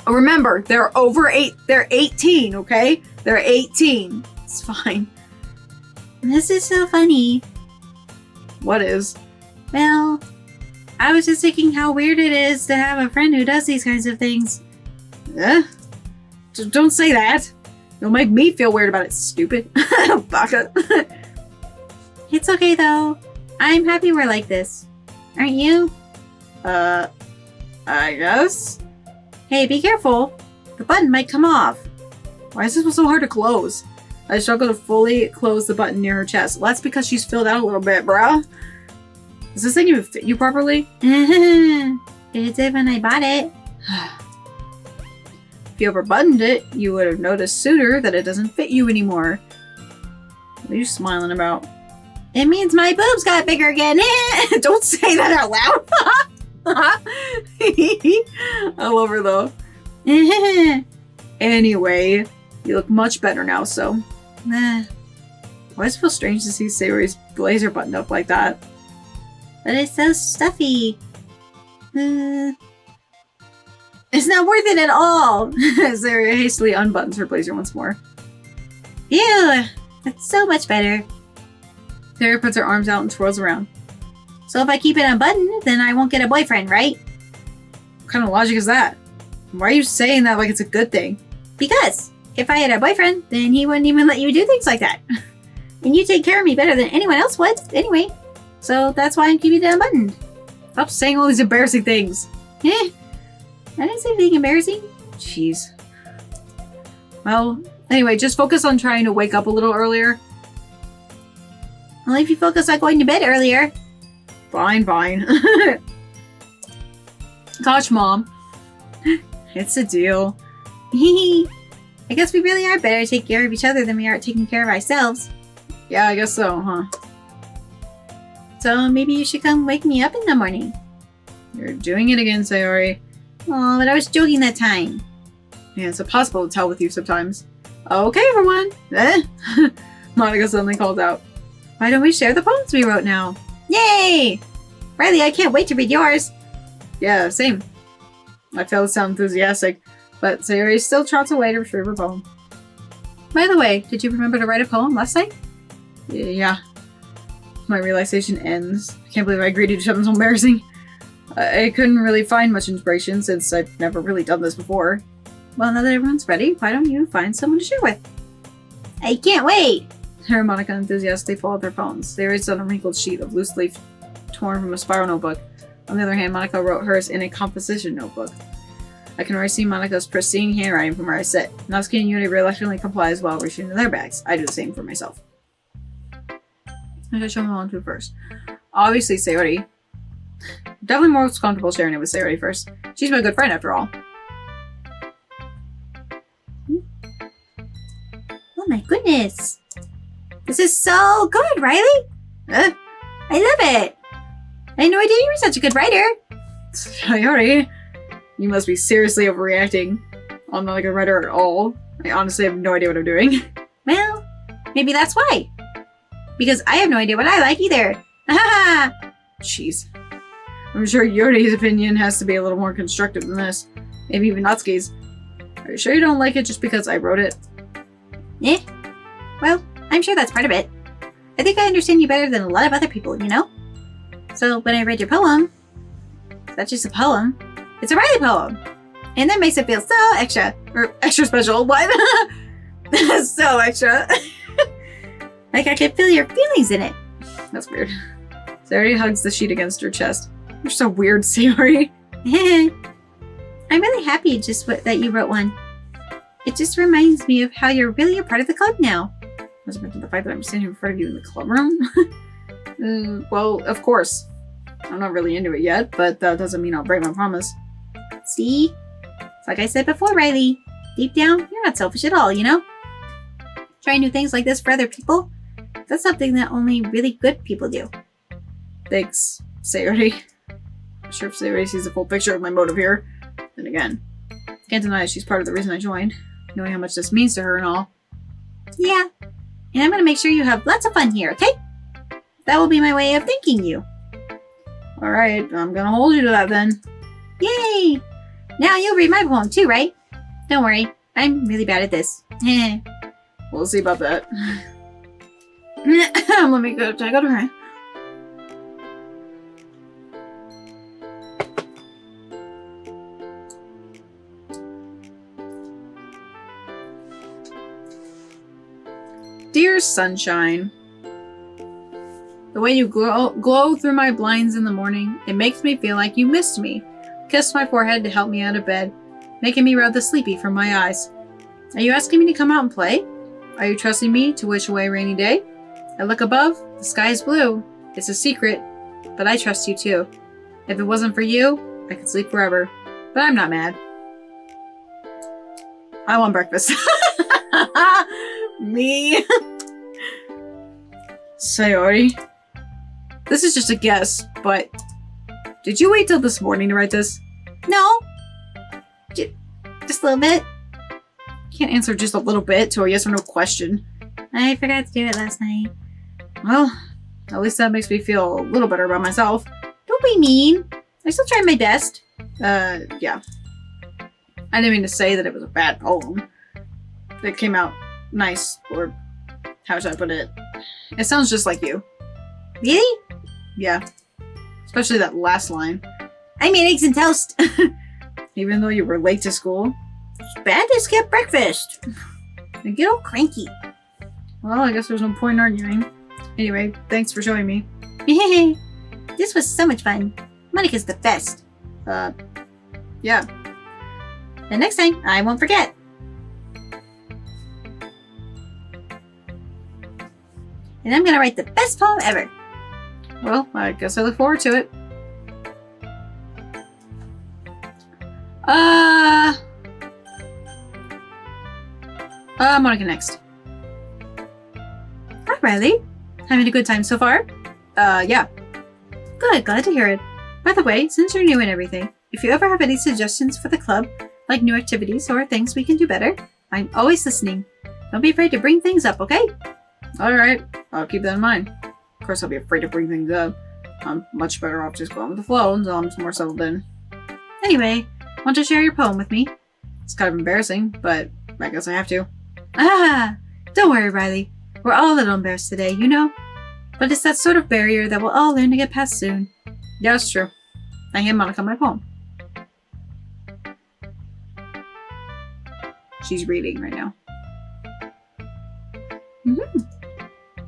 Speaker 1: Remember, they're 18, okay? They're 18. It's fine.
Speaker 2: This is so funny.
Speaker 1: What is?
Speaker 2: Well, I was just thinking how weird it is to have a friend who does these kinds of things.
Speaker 1: Don't say that. You'll make me feel weird about it, stupid. Baka.
Speaker 2: It's okay, though. I'm happy we're like this. Aren't you?
Speaker 1: I guess?
Speaker 2: Hey, be careful. The button might come off.
Speaker 1: Why is this so hard to close? I struggle to fully close the button near her chest. Well, that's because she's filled out a little bit, bruh. Does this thing even fit you properly?
Speaker 2: It did when I bought it.
Speaker 1: If you ever buttoned it, you would have noticed sooner that it doesn't fit you anymore. What are you smiling about?
Speaker 2: It means my boobs got bigger again.
Speaker 1: Don't say that out loud. I love her though. Anyway, you look much better now, so. Why does it feel strange to see Sayori's blazer buttoned up like that?
Speaker 2: But it's so stuffy. It's not worth it at all.
Speaker 1: Sayori hastily unbuttons her blazer once more.
Speaker 2: Ew, that's so much better.
Speaker 1: Sayori puts her arms out and twirls around.
Speaker 2: So if I keep it unbuttoned, then I won't get a boyfriend, right?
Speaker 1: What kind of logic is that? Why are you saying that like it's a good thing?
Speaker 2: Because if I had a boyfriend, then he wouldn't even let you do things like that. And you take care of me better than anyone else would, anyway. So that's why I'm keeping it unbuttoned.
Speaker 1: Stop saying all these embarrassing things.
Speaker 2: I didn't say anything embarrassing.
Speaker 1: Jeez. Well, anyway, just focus on trying to wake up a little earlier.
Speaker 2: Well, if you focus on going to bed earlier.
Speaker 1: Fine. Gosh, Mom. It's a deal.
Speaker 2: I guess we really are better to take care of each other than we are taking care of ourselves.
Speaker 1: Yeah, I guess so, huh?
Speaker 2: So maybe you should come wake me up in the morning.
Speaker 1: You're doing it again, Sayori.
Speaker 2: Oh, but I was joking that time.
Speaker 1: Yeah, it's impossible to tell with you sometimes. Okay, everyone. Monica suddenly calls out. Why don't we share the poems we wrote now?
Speaker 2: Yay! Riley, I can't wait to read yours.
Speaker 1: Yeah, same. I fail to sound enthusiastic, but Sayori still trots away to retrieve her poem. By the way, did you remember to write a poem last night? Yeah. My realization ends. I can't believe I agreed to do something so embarrassing. I couldn't really find much inspiration since I've never really done this before. Well, now that everyone's ready, why don't you find someone to share with?
Speaker 2: I can't wait!
Speaker 1: Her and Monica enthusiastically pull out their phones. They erased on a wrinkled sheet of loose leaf torn from a spiral notebook. On the other hand, Monica wrote hers in a composition notebook. I can already see Monica's pristine handwriting from where I sit. Natsuki and Yuri reluctantly comply as well, reaching into their bags. I do the same for myself. I should show them on to first. Obviously, Sayori. Definitely more comfortable sharing it with Sayori first. She's my good friend after all.
Speaker 2: Oh my goodness. This is so good, Riley. I love it. I had no idea you were such a good writer.
Speaker 1: Sayori, you must be seriously overreacting. I'm not a good writer at all. I honestly have no idea what I'm doing.
Speaker 2: Well, maybe that's why. Because I have no idea what I like either.
Speaker 1: Jeez. I'm sure Yuri's opinion has to be a little more constructive than this. Maybe even Natsuki's. Are you sure you don't like it just because I wrote it?
Speaker 2: Eh. Well, I'm sure that's part of it. I think I understand you better than a lot of other people, you know? So when I read your poem, that's just a poem. It's a Riley poem. And that makes it feel so extra. Or extra special. What? So extra. Like I could feel your feelings in it.
Speaker 1: That's weird. Sayori hugs the sheet against her chest. You're so weird, Sayori.
Speaker 2: I'm really happy that you wrote one. It just reminds me of how you're really a part of the club now.
Speaker 1: Was it meant to the fact that I'm standing in front of you in the club room? Well, of course. I'm not really into it yet, but that doesn't mean I'll break my promise.
Speaker 2: See? It's like I said before, Riley. Deep down, you're not selfish at all, you know? Trying new things like this for other people, that's something that only really good people do.
Speaker 1: Thanks, Sayori. I'm sure if Sayori sees the full picture of my motive here. Then again, can't deny she's part of the reason I joined, knowing how much this means to her and all.
Speaker 2: Yeah, and I'm gonna make sure you have lots of fun here, okay? That will be my way of thanking you.
Speaker 1: Alright, I'm gonna hold you to that then.
Speaker 2: Yay! Now you'll read my poem too, right? Don't worry, I'm really bad at this.
Speaker 1: We'll see about that. Let me go check out her. Dear sunshine, the way you glow through my blinds in the morning, it makes me feel like you missed me. Kissed my forehead to help me out of bed, making me rub the sleepy from my eyes. Are you asking me to come out and play? Are you trusting me to wish away a rainy day? I look above, the sky is blue. It's a secret, but I trust you too. If it wasn't for you, I could sleep forever, but I'm not mad. I want breakfast. Me. Sayori, this is just a guess, but did you wait till this morning to write this?
Speaker 2: No. Just a little bit.
Speaker 1: Can't answer just a little bit to a yes or no question.
Speaker 2: I forgot to do it last night.
Speaker 1: Well, at least that makes me feel a little better about myself.
Speaker 2: Don't be mean. I still tried my best.
Speaker 1: Yeah. I didn't mean to say that it was a bad poem. It came out nice, or how should I put it? It sounds just like you.
Speaker 2: Really?
Speaker 1: Yeah. Especially that last line.
Speaker 2: I made eggs and toast.
Speaker 1: Even though you were late to school.
Speaker 2: It's bad to skip breakfast. I get all cranky.
Speaker 1: Well, I guess there's no point in arguing. Anyway, thanks for showing me.
Speaker 2: This was so much fun. Monica's the best.
Speaker 1: Yeah.
Speaker 2: The next time, I won't forget. And I'm gonna write the best poem ever.
Speaker 1: Well, I guess I look forward to it. Monica next.
Speaker 2: Hi, Riley. Having a good time so far?
Speaker 1: Yeah.
Speaker 2: Good, glad to hear it. By the way, since you're new and everything, if you ever have any suggestions for the club, like new activities or things we can do better, I'm always listening. Don't be afraid to bring things up, okay?
Speaker 1: Alright, I'll keep that in mind. Of course, I'll be afraid to bring things up. I'm much better off just going with the flow until I'm more settled in.
Speaker 2: Anyway, want to share your poem with me?
Speaker 1: It's kind of embarrassing, but I guess I have to.
Speaker 2: Ah, don't worry, Riley. We're all a little embarrassed today, you know? But it's that sort of barrier that we'll all learn to get past soon.
Speaker 1: Yeah, that's true. I hand Monica my poem. She's reading right now.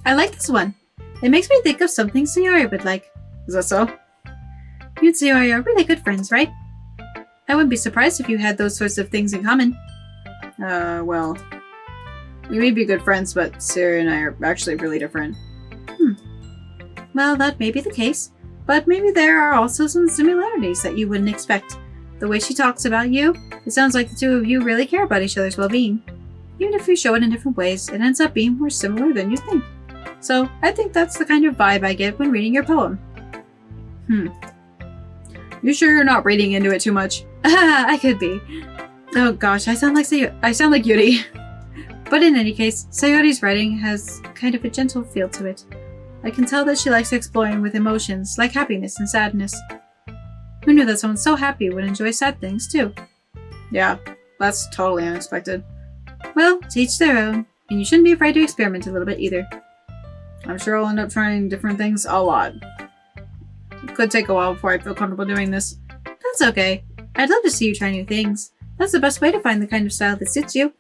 Speaker 2: I like this one. It makes me think of something Sayori would like.
Speaker 1: Is that so?
Speaker 2: You and Sayori are really good friends, right? I wouldn't be surprised if you had those sorts of things in common.
Speaker 1: Well, we may be good friends, but Sarah and I are actually really different.
Speaker 2: Well, that may be the case, but maybe there are also some similarities that you wouldn't expect. The way she talks about you, it sounds like the two of you really care about each other's well-being. Even if you show it in different ways, it ends up being more similar than you think. So, I think that's the kind of vibe I get when reading your poem.
Speaker 1: You sure you're not reading into it too much?
Speaker 2: I could be. Oh gosh, I sound like Yuri. But in any case, Sayori's writing has kind of a gentle feel to it. I can tell that she likes exploring with emotions like happiness and sadness. Who knew that someone so happy would enjoy sad things too?
Speaker 1: Yeah, that's totally unexpected.
Speaker 2: Well, to each their own, and you shouldn't be afraid to experiment a little bit either.
Speaker 1: I'm sure I'll end up trying different things a lot. It could take a while before I feel comfortable doing this.
Speaker 2: That's okay. I'd love to see you try new things. That's the best way to find the kind of style that suits you.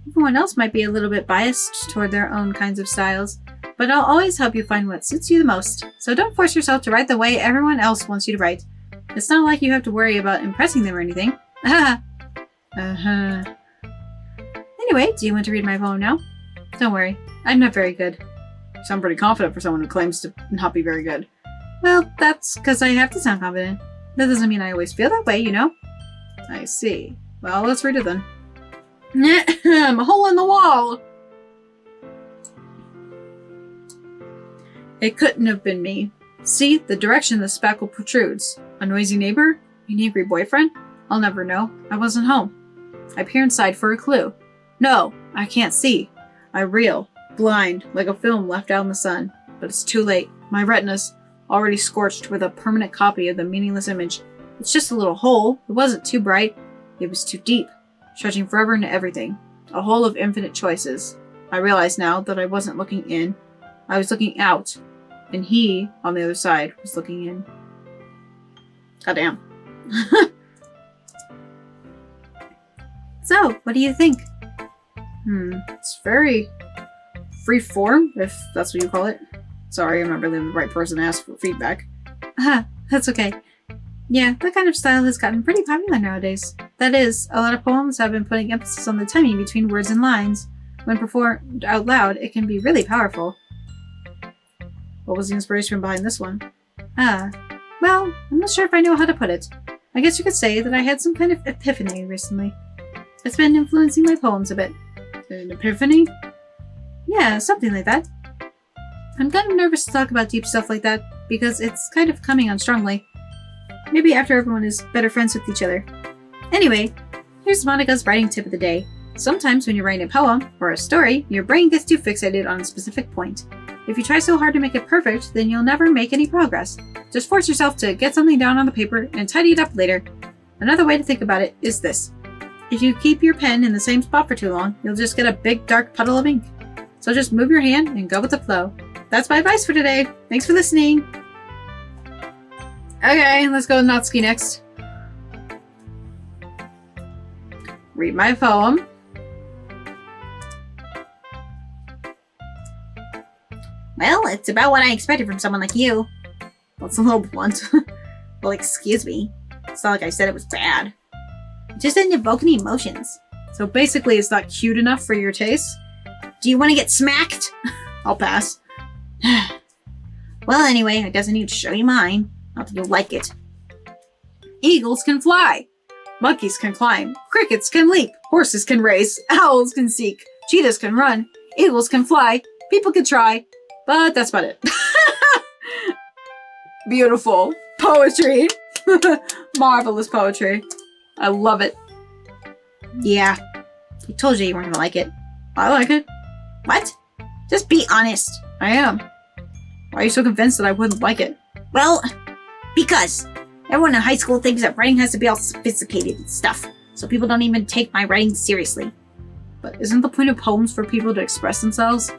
Speaker 2: Everyone else might be a little bit biased toward their own kinds of styles, but I'll always help you find what suits you the most. So don't force yourself to write the way everyone else wants you to write. It's not like you have to worry about impressing them or anything. Anyway, do you want to read my poem now? Don't worry, I'm not very good.
Speaker 1: You sound pretty confident for someone who claims to not be very good.
Speaker 2: Well, that's because I have to sound confident. That doesn't mean I always feel that way, you know?
Speaker 1: I see. Well, let's read it then. A hole in the wall!
Speaker 2: It couldn't have been me. See, the direction the spackle protrudes. A noisy neighbor? An angry boyfriend? I'll never know. I wasn't home. I peer inside for a clue. No, I can't see. I reel, blind, like a film left out in the sun. But it's too late. My retina's already scorched with a permanent copy of the meaningless image. It's just a little hole. It wasn't too bright. It was too deep, stretching forever into everything. A hole of infinite choices. I realize now that I wasn't looking in. I was looking out. And he, on the other side, was looking in.
Speaker 1: Goddamn.
Speaker 2: So, what do you think?
Speaker 1: It's very free form, if that's what you call it. Sorry, I'm not really the right person to ask for feedback.
Speaker 2: That's okay. Yeah, that kind of style has gotten pretty popular nowadays. That is, a lot of poems have been putting emphasis on the timing between words and lines. When performed out loud, it can be really powerful.
Speaker 1: What was the inspiration behind this one?
Speaker 2: Well, I'm not sure if I know how to put it. I guess you could say that I had some kind of epiphany recently. It's been influencing my poems a bit.
Speaker 1: An epiphany?
Speaker 2: Yeah, something like that. I'm kind of nervous to talk about deep stuff like that, because it's kind of coming on strongly. Maybe after everyone is better friends with each other. Anyway, here's Monica's writing tip of the day. Sometimes when you're writing a poem, or a story, your brain gets too fixated on a specific point. If you try so hard to make it perfect, then you'll never make any progress. Just force yourself to get something down on the paper and tidy it up later. Another way to think about it is this. If you keep your pen in the same spot for too long, you'll just get a big dark puddle of ink. So just move your hand and go with the flow. That's my advice for today. Thanks for listening.
Speaker 1: Okay, let's go with Natsuki next. Read my poem.
Speaker 2: Well, it's about what I expected from someone like you.
Speaker 1: That's a little blunt.
Speaker 2: Well, excuse me. It's not like I said it was bad. It just didn't evoke any emotions.
Speaker 1: So basically it's not cute enough for your taste?
Speaker 2: Do you want to get smacked?
Speaker 1: I'll pass.
Speaker 2: Well, anyway, I guess I need to show you mine. Not that you'll like it.
Speaker 1: Eagles can fly. Monkeys can climb. Crickets can leap. Horses can race. Owls can seek. Cheetahs can run. Eagles can fly. People can try. But that's about it. Beautiful. Poetry. Marvelous poetry. I love it.
Speaker 2: Yeah. I told you weren't gonna like it.
Speaker 1: I like it.
Speaker 2: What? Just be honest.
Speaker 1: I am. Why are you so convinced that I wouldn't like it?
Speaker 2: Well, because everyone in high school thinks that writing has to be all sophisticated and stuff, so people don't even take my writing seriously.
Speaker 1: But isn't the point of poems for people to express themselves?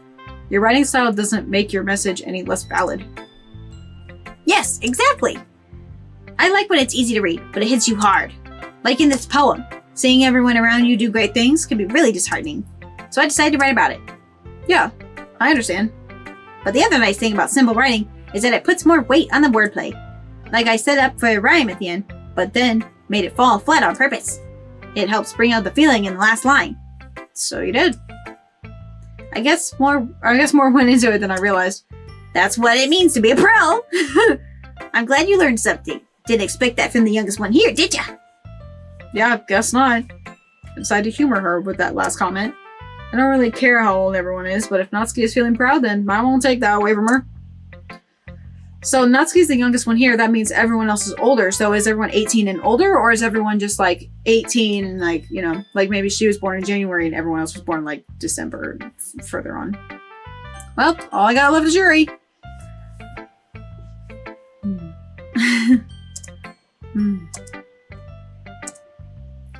Speaker 1: Your writing style doesn't make your message any less valid.
Speaker 2: Yes, exactly. I like when it's easy to read, but it hits you hard. Like in this poem, seeing everyone around you do great things can be really disheartening. So I decided to write about it.
Speaker 1: Yeah, I understand.
Speaker 2: But the other nice thing about simple writing is that it puts more weight on the wordplay. Like I set up for a rhyme at the end, but then made it fall flat on purpose. It helps bring out the feeling in the last line.
Speaker 1: So you did. I guess more went into it than I realized.
Speaker 2: That's what it means to be a pro. I'm glad you learned something. Didn't expect that from the youngest one here, did ya?
Speaker 1: Yeah, guess not. I decided to humor her with that last comment. I don't really care how old everyone is, but if Natsuki is feeling proud, then I won't take that away from her. So Natsuki's the youngest one here. That means everyone else is older. So is everyone 18 and older, or is everyone just like 18 and like, you know, like maybe she was born in January and everyone else was born like December further on? Well, all I got left is Yuri.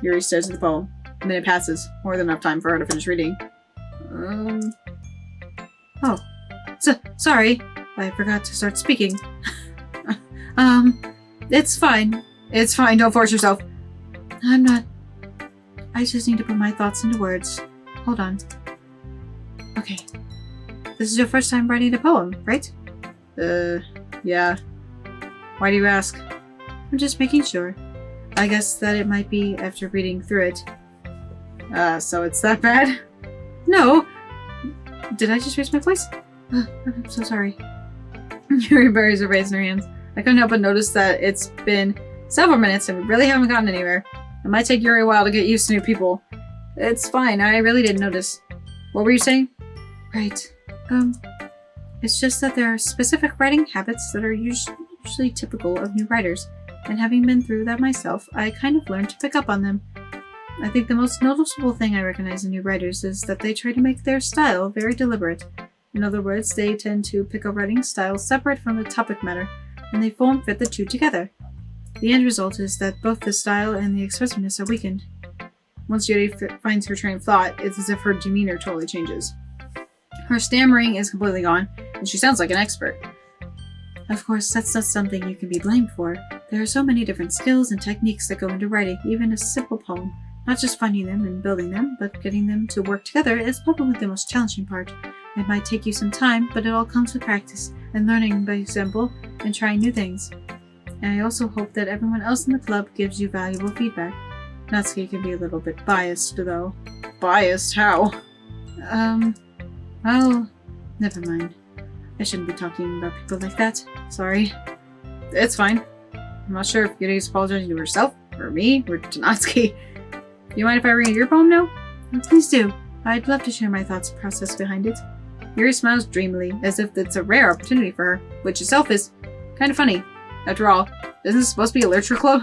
Speaker 1: Yuri stares at the poem. A minute passes, more than enough time for her to finish reading. Oh. Sorry. I forgot to start speaking. It's fine. It's fine, don't force yourself. I'm not... I just need to put my thoughts into words. Hold on. Okay. This is your first time writing a poem, right? Yeah. Why do you ask? I'm just making sure. I guess that it might be after reading through it. So it's that bad? No. Did I just raise my voice? I'm so sorry. Yuri buries her face in her hands. I couldn't help but notice that it's been several minutes and we really haven't gotten anywhere. It might take Yuri a while to get used to new people. It's fine, I really didn't notice. What were you saying? Right. It's just that there are specific writing habits that are usually typical of new writers, and having been through that myself, I kind of learned to pick up on them. I think the most noticeable thing I recognize in new writers is that they try to make their style very deliberate. In other words, they tend to pick a writing style separate from the topic matter, and they form fit the two together. The end result is that both the style and the expressiveness are weakened. Once Yuri finds her train of thought, it's as if her demeanor totally changes. Her stammering is completely gone, and she sounds like an expert. Of course, that's not something you can be blamed for. There are so many different skills and techniques that go into writing even a simple poem. Not just finding them and building them, but getting them to work together is probably the most challenging part. It might take you some time, but it all comes with practice and learning by example and trying new things. And I also hope that everyone else in the club gives you valuable feedback. Natsuki can be a little bit biased, though. Biased? How? Well, never mind. I shouldn't be talking about people like that. Sorry. It's fine. I'm not sure if Yuri's apologizing to herself, or me, or to Natsuki. You mind if I read your poem now? Please do. I'd love to share my thoughts and process behind it. Yuri smiles dreamily, as if it's a rare opportunity for her, which itself is kind of funny. After all, isn't this supposed to be a literature club?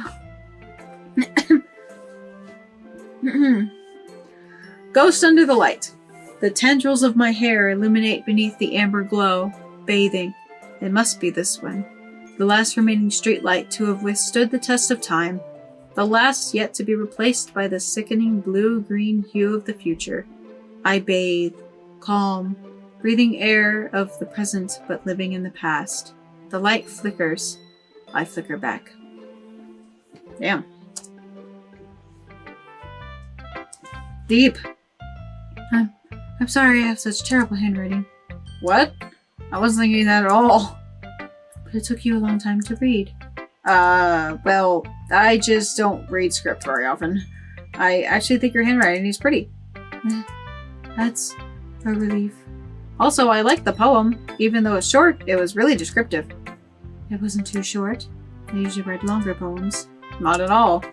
Speaker 1: Ghost under the light. The tendrils of my hair illuminate beneath the amber glow, bathing. It must be this one. The last remaining streetlight to have withstood the test of time. The last yet to be replaced by the sickening blue-green hue of the future. I bathe, calm, breathing air of the present but living in the past. The light flickers. I flicker back. Damn. Deep. I'm sorry I have such terrible handwriting. What? I wasn't thinking that at all. But it took you a long time to read. Well, I just don't read script very often. I actually think your handwriting is pretty. That's a relief. Also, I like the poem. Even though it's short, it was really descriptive. It wasn't too short. I usually write longer poems. Not at all.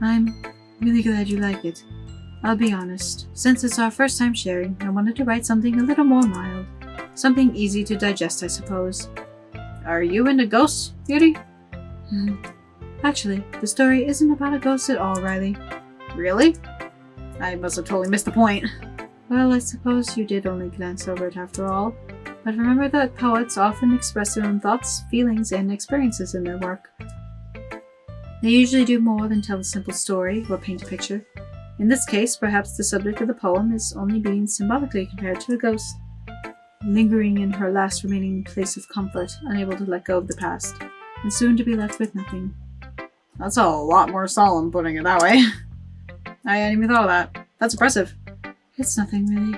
Speaker 1: I'm really glad you like it. I'll be honest. Since it's our first time sharing, I wanted to write something a little more mild. Something easy to digest, I suppose. Are you into ghosts, Yuri? Actually, the story isn't about a ghost at all, Riley. Really? I must have totally missed the point. Well, I suppose you did only glance over it after all. But remember that poets often express their own thoughts, feelings, and experiences in their work. They usually do more than tell a simple story or paint a picture. In this case, perhaps the subject of the poem is only being symbolically compared to a ghost, lingering in her last remaining place of comfort, unable to let go of the past, and soon to be left with nothing. That's a lot more solemn, putting it that way. I hadn't even thought of that. That's impressive. It's nothing, really.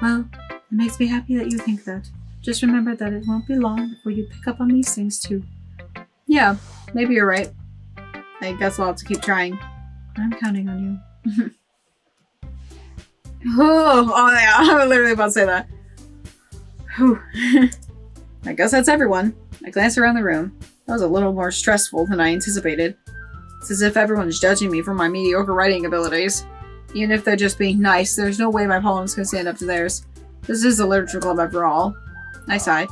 Speaker 1: Well, it makes me happy that you think that. Just remember that it won't be long before you pick up on these things, too. Yeah, maybe you're right. I guess I'll have to keep trying. I'm counting on you. Oh yeah, I was literally about to say that. Whew. I guess that's everyone. I glanced around the room. That was a little more stressful than I anticipated. It's as if everyone's judging me for my mediocre writing abilities. Even if they're just being nice, there's no way my poems can stand up to theirs. This is a literature club after all. I sighed.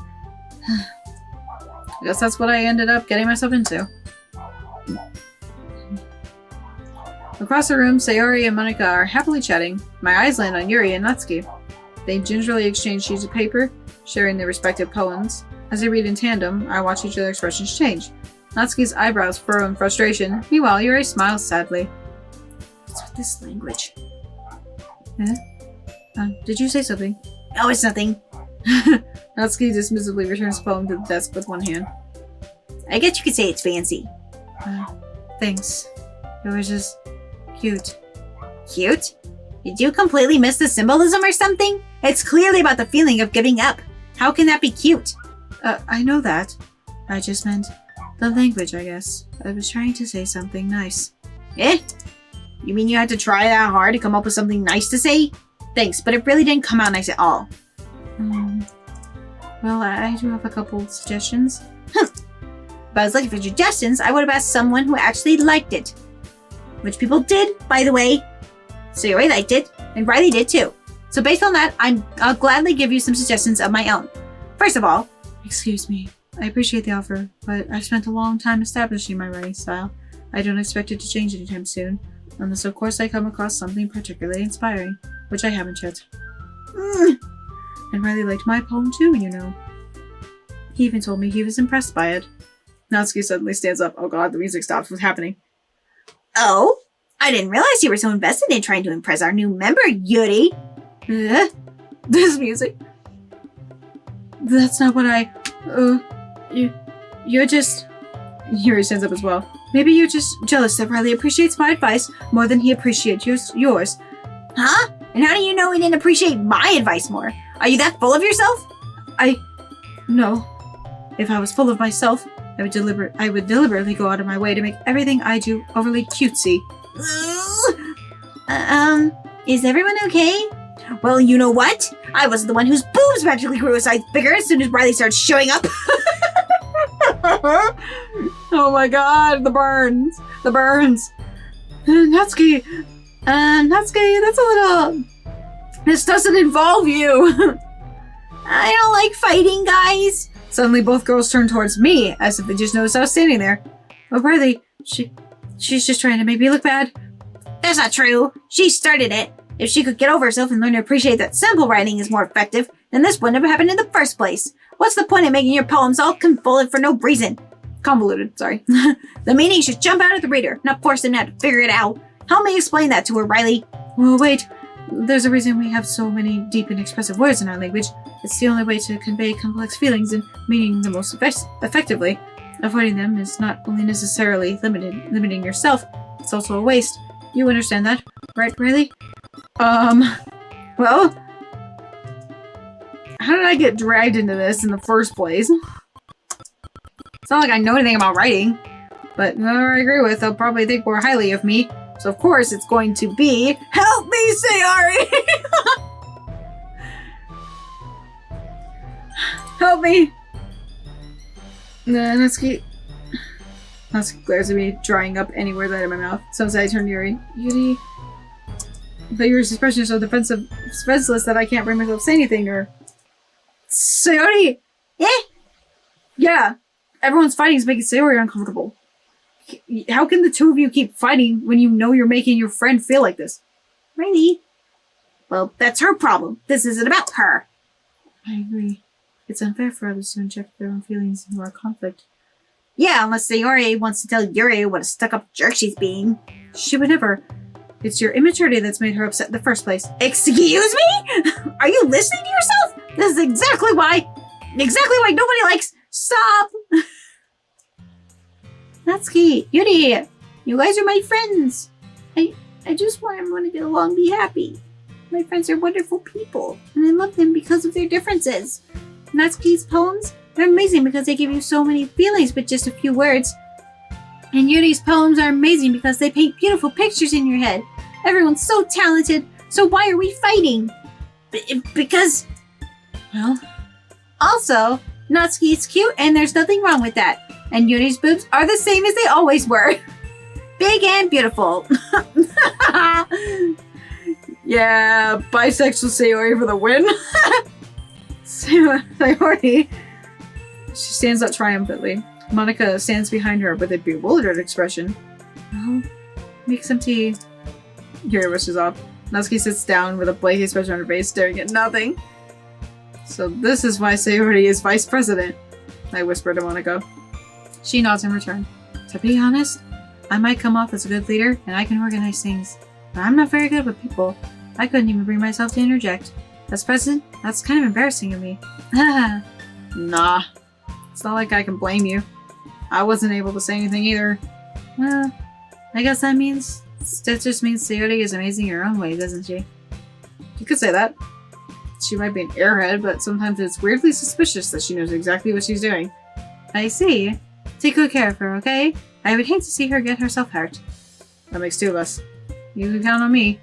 Speaker 1: I guess that's what I ended up getting myself into. Across the room, Sayori and Monika are happily chatting. My eyes land on Yuri and Natsuki. They gingerly exchange sheets of paper, sharing their respective poems. As they read in tandem, I watch each other's expressions change. Natsuki's eyebrows furrow in frustration. Meanwhile, Yuri smiles sadly. What's with this language? Did you say something?
Speaker 2: Oh, it's nothing.
Speaker 1: Natsuki dismissively returns the poem to the desk with one hand.
Speaker 2: I guess you could say it's fancy.
Speaker 1: Thanks. Yours is cute.
Speaker 2: Cute? Did you completely miss the symbolism or something? It's clearly about the feeling of giving up. How can that be cute?
Speaker 1: I know that. I just meant the language, I guess. I was trying to say something nice.
Speaker 2: Eh? You mean you had to try that hard to come up with something nice to say? Thanks, but it really didn't come out nice at all.
Speaker 1: Well, I do have a couple suggestions.
Speaker 2: If I was looking for suggestions, I would have asked someone who actually liked it. Which people did, by the way. Sayori liked it, and Riley did too. So based on that, I'll gladly give you some suggestions of my own. First of all...
Speaker 1: Excuse me. I appreciate the offer, but I've spent a long time establishing my writing style. I don't expect it to change anytime soon, unless of course I come across something particularly inspiring, which I haven't yet. And Riley liked my poem too, you know. He even told me he was impressed by it. Natsuki suddenly stands up. Oh god, the music stops. What's happening?
Speaker 2: Oh? I didn't realize you were so invested in trying to impress our new member, Yuri.
Speaker 1: This music? That's not what I... You're just... Yuri stands up as well. Maybe you're just jealous that Riley appreciates my advice more than he appreciates yours.
Speaker 2: Huh? And how do you know he didn't appreciate my advice more? Are you that full of yourself?
Speaker 1: No. If I was full of myself, I would deliberately go out of my way to make everything I do overly cutesy.
Speaker 2: Is everyone okay? Well, you know what? I was the one whose boobs magically grew a size bigger as soon as Riley started showing up.
Speaker 1: Oh my god, the burns. The burns. Natsuki, that's a little... This doesn't involve you.
Speaker 2: I don't like fighting, guys.
Speaker 1: Suddenly both girls turn towards me, as if they just noticed I was standing there. Oh, Riley, she's just trying to make me look bad.
Speaker 2: That's not true. She started it. If she could get over herself and learn to appreciate that simple writing is more effective, then this wouldn't have happened in the first place. What's the point of making your poems all convoluted for no reason?
Speaker 1: Convoluted, sorry.
Speaker 2: The meaning should jump out at the reader, not force them to have to figure it out. Help me explain that to her, Riley.
Speaker 1: Well, wait. There's a reason we have so many deep and expressive words in our language. It's the only way to convey complex feelings and meaning the most effectively. Avoiding them is not only necessarily limiting yourself, it's also a waste. You understand that, right, Riley? Well, how did I get dragged into this in the first place? It's not like I know anything about writing, but whoever I agree with, they'll probably think more highly of me. So of course it's going to be, help me, Sayori! Help me! Natsuki glares at me, drying up any words out of my mouth. So I turn to Yuri. Yuri... But your expression is so defenseless that I can't bring myself to say anything, or... Sayori!
Speaker 2: Eh?
Speaker 1: Yeah, Everyone's fighting is making Sayori uncomfortable. How can the two of you keep fighting when you know you're making your friend feel like this?
Speaker 2: Really? Well, that's her problem. This isn't about her.
Speaker 1: I agree. It's unfair for others to inject their own feelings into our conflict.
Speaker 2: Yeah, unless Sayori wants to tell Yuri what a stuck-up jerk she's being.
Speaker 1: She would never. It's your immaturity that's made her upset in the first place.
Speaker 2: Excuse me? Are you listening to yourself? This is exactly why nobody likes... Stop! Natsuki, Yuri, you guys are my friends. I just want everyone to get along and be happy. My friends are wonderful people, and I love them because of their differences. Natsuki's poems are amazing because they give you so many feelings with just a few words. And Yuri's poems are amazing because they paint beautiful pictures in your head. Everyone's so talented, so why are we fighting? Because... Well... Also, Natsuki's cute and there's nothing wrong with that. And Yuri's boobs are the same as they always were. Big and beautiful.
Speaker 1: Yeah, bisexual Sayori for the win. Sayori. She stands up triumphantly. Monica stands behind her with a bewildered expression. Well, make some tea. Yuri rushes off. Natsuki sits down with a blank expression on her face, staring at nothing. So this is why Sayori is vice president, I whisper to Monica. She nods in return. To be honest, I might come off as a good leader and I can organize things, but I'm not very good with people. I couldn't even bring myself to interject. As president, that's kind of embarrassing of me. Nah, it's not like I can blame you. I wasn't able to say anything either. Well, I guess that just means Sayori is amazing in her own way, doesn't she? You could say that. She might be an airhead, but sometimes it's weirdly suspicious that she knows exactly what she's doing. I see. Take good care of her, okay? I would hate to see her get herself hurt. That makes two of us. You can count on me.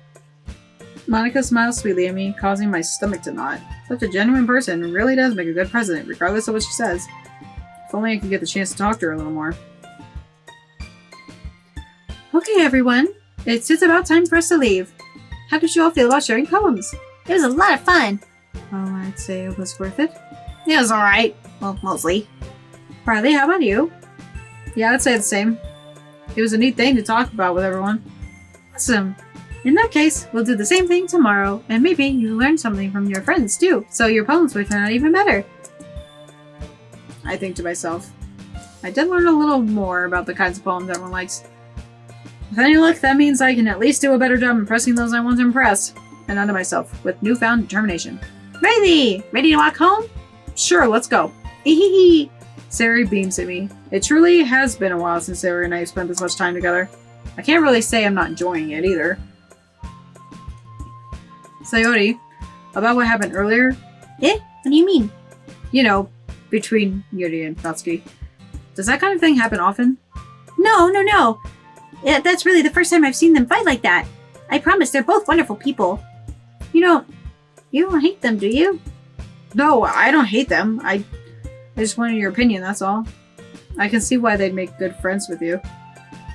Speaker 1: Monica smiles sweetly at me, causing my stomach to knot. Such a genuine person really does make a good president, regardless of what she says. If only I could get the chance to talk to her a little more. Okay, everyone. It's just about time for us to leave. How did you all feel about sharing poems?
Speaker 2: It was a lot of fun.
Speaker 1: Oh, I'd say it was worth it.
Speaker 2: It was alright. Well, mostly.
Speaker 1: Riley, how about you? Yeah, I'd say the same. It was a neat thing to talk about with everyone. Awesome. In that case, we'll do the same thing tomorrow, and maybe you learn something from your friends too, so your poems will turn out even better. I think to myself, I did learn a little more about the kinds of poems everyone likes. With any luck, that means I can at least do a better job impressing those I want to impress. And onto myself, with newfound determination.
Speaker 2: Riley, ready to walk home?
Speaker 1: Sure, let's go.
Speaker 2: Ehehe.
Speaker 1: Sayori beams at me. It truly has been a while since Sayori and I have spent this much time together. I can't really say I'm not enjoying it either. Sayori, about what happened earlier?
Speaker 2: Eh? What do you mean?
Speaker 1: You know, between Yuri and Natsuki. Does that kind of thing happen often?
Speaker 2: No. Yeah, that's really the first time I've seen them fight like that. I promise they're both wonderful people. You don't hate them, do you?
Speaker 1: No, I don't hate them. I just wanted your opinion, that's all. I can see why they'd make good friends with you.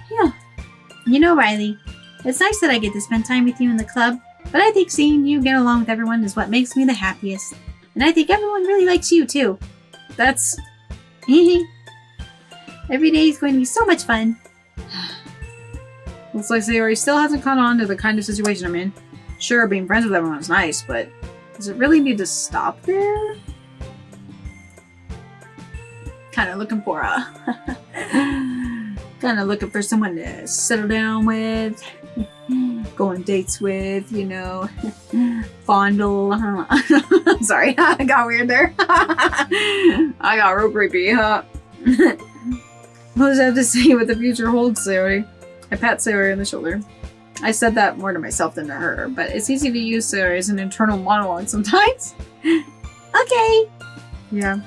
Speaker 2: Yeah. You know, Riley, it's nice that I get to spend time with you in the club, but I think seeing you get along with everyone is what makes me the happiest. And I think everyone really likes you, too.
Speaker 1: That's...
Speaker 2: Every day is going to be so much fun.
Speaker 1: Looks like Sayori still hasn't caught on to the kind of situation I'm in. Sure, being friends with everyone is nice, but does it really need to stop there? Kind of looking for someone to settle down with, go on dates with, fondle. I'm sorry, I got weird there. I got real creepy, huh? What does that have to say what the future holds, Sayori? I pat Sayori on the shoulder. I said that more to myself than to her, but it's easy to use Sayori as an internal monologue sometimes.
Speaker 2: Okay.
Speaker 1: Yeah.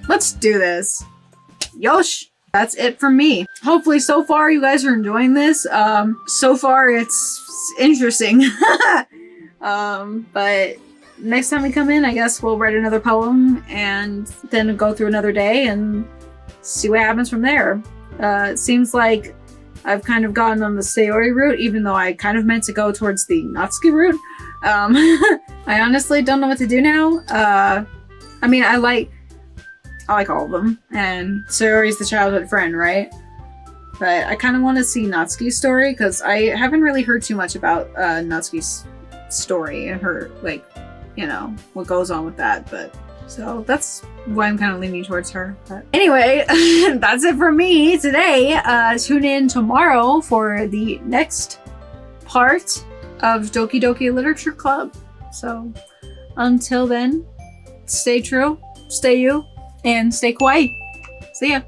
Speaker 1: Let's do this. Yosh! That's it from me. Hopefully so far you guys are enjoying this. So far it's interesting. But next time we come in, I guess we'll write another poem and then go through another day and see what happens from there. It seems like I've kind of gotten on the Sayori route, even though I kind of meant to go towards the Natsuki route. I honestly don't know what to do now. I mean, I like I like all of them. And Sayori's the childhood friend, right? But I kind of want to see Natsuki's story because I haven't really heard too much about Natsuki's story and her, like, you know, what goes on with that. But so that's why I'm kind of leaning towards her. But anyway, that's it for me today. Tune in tomorrow for the next part of Doki Doki Literature Club. So until then, stay true, stay you, and stay kawaii. See ya.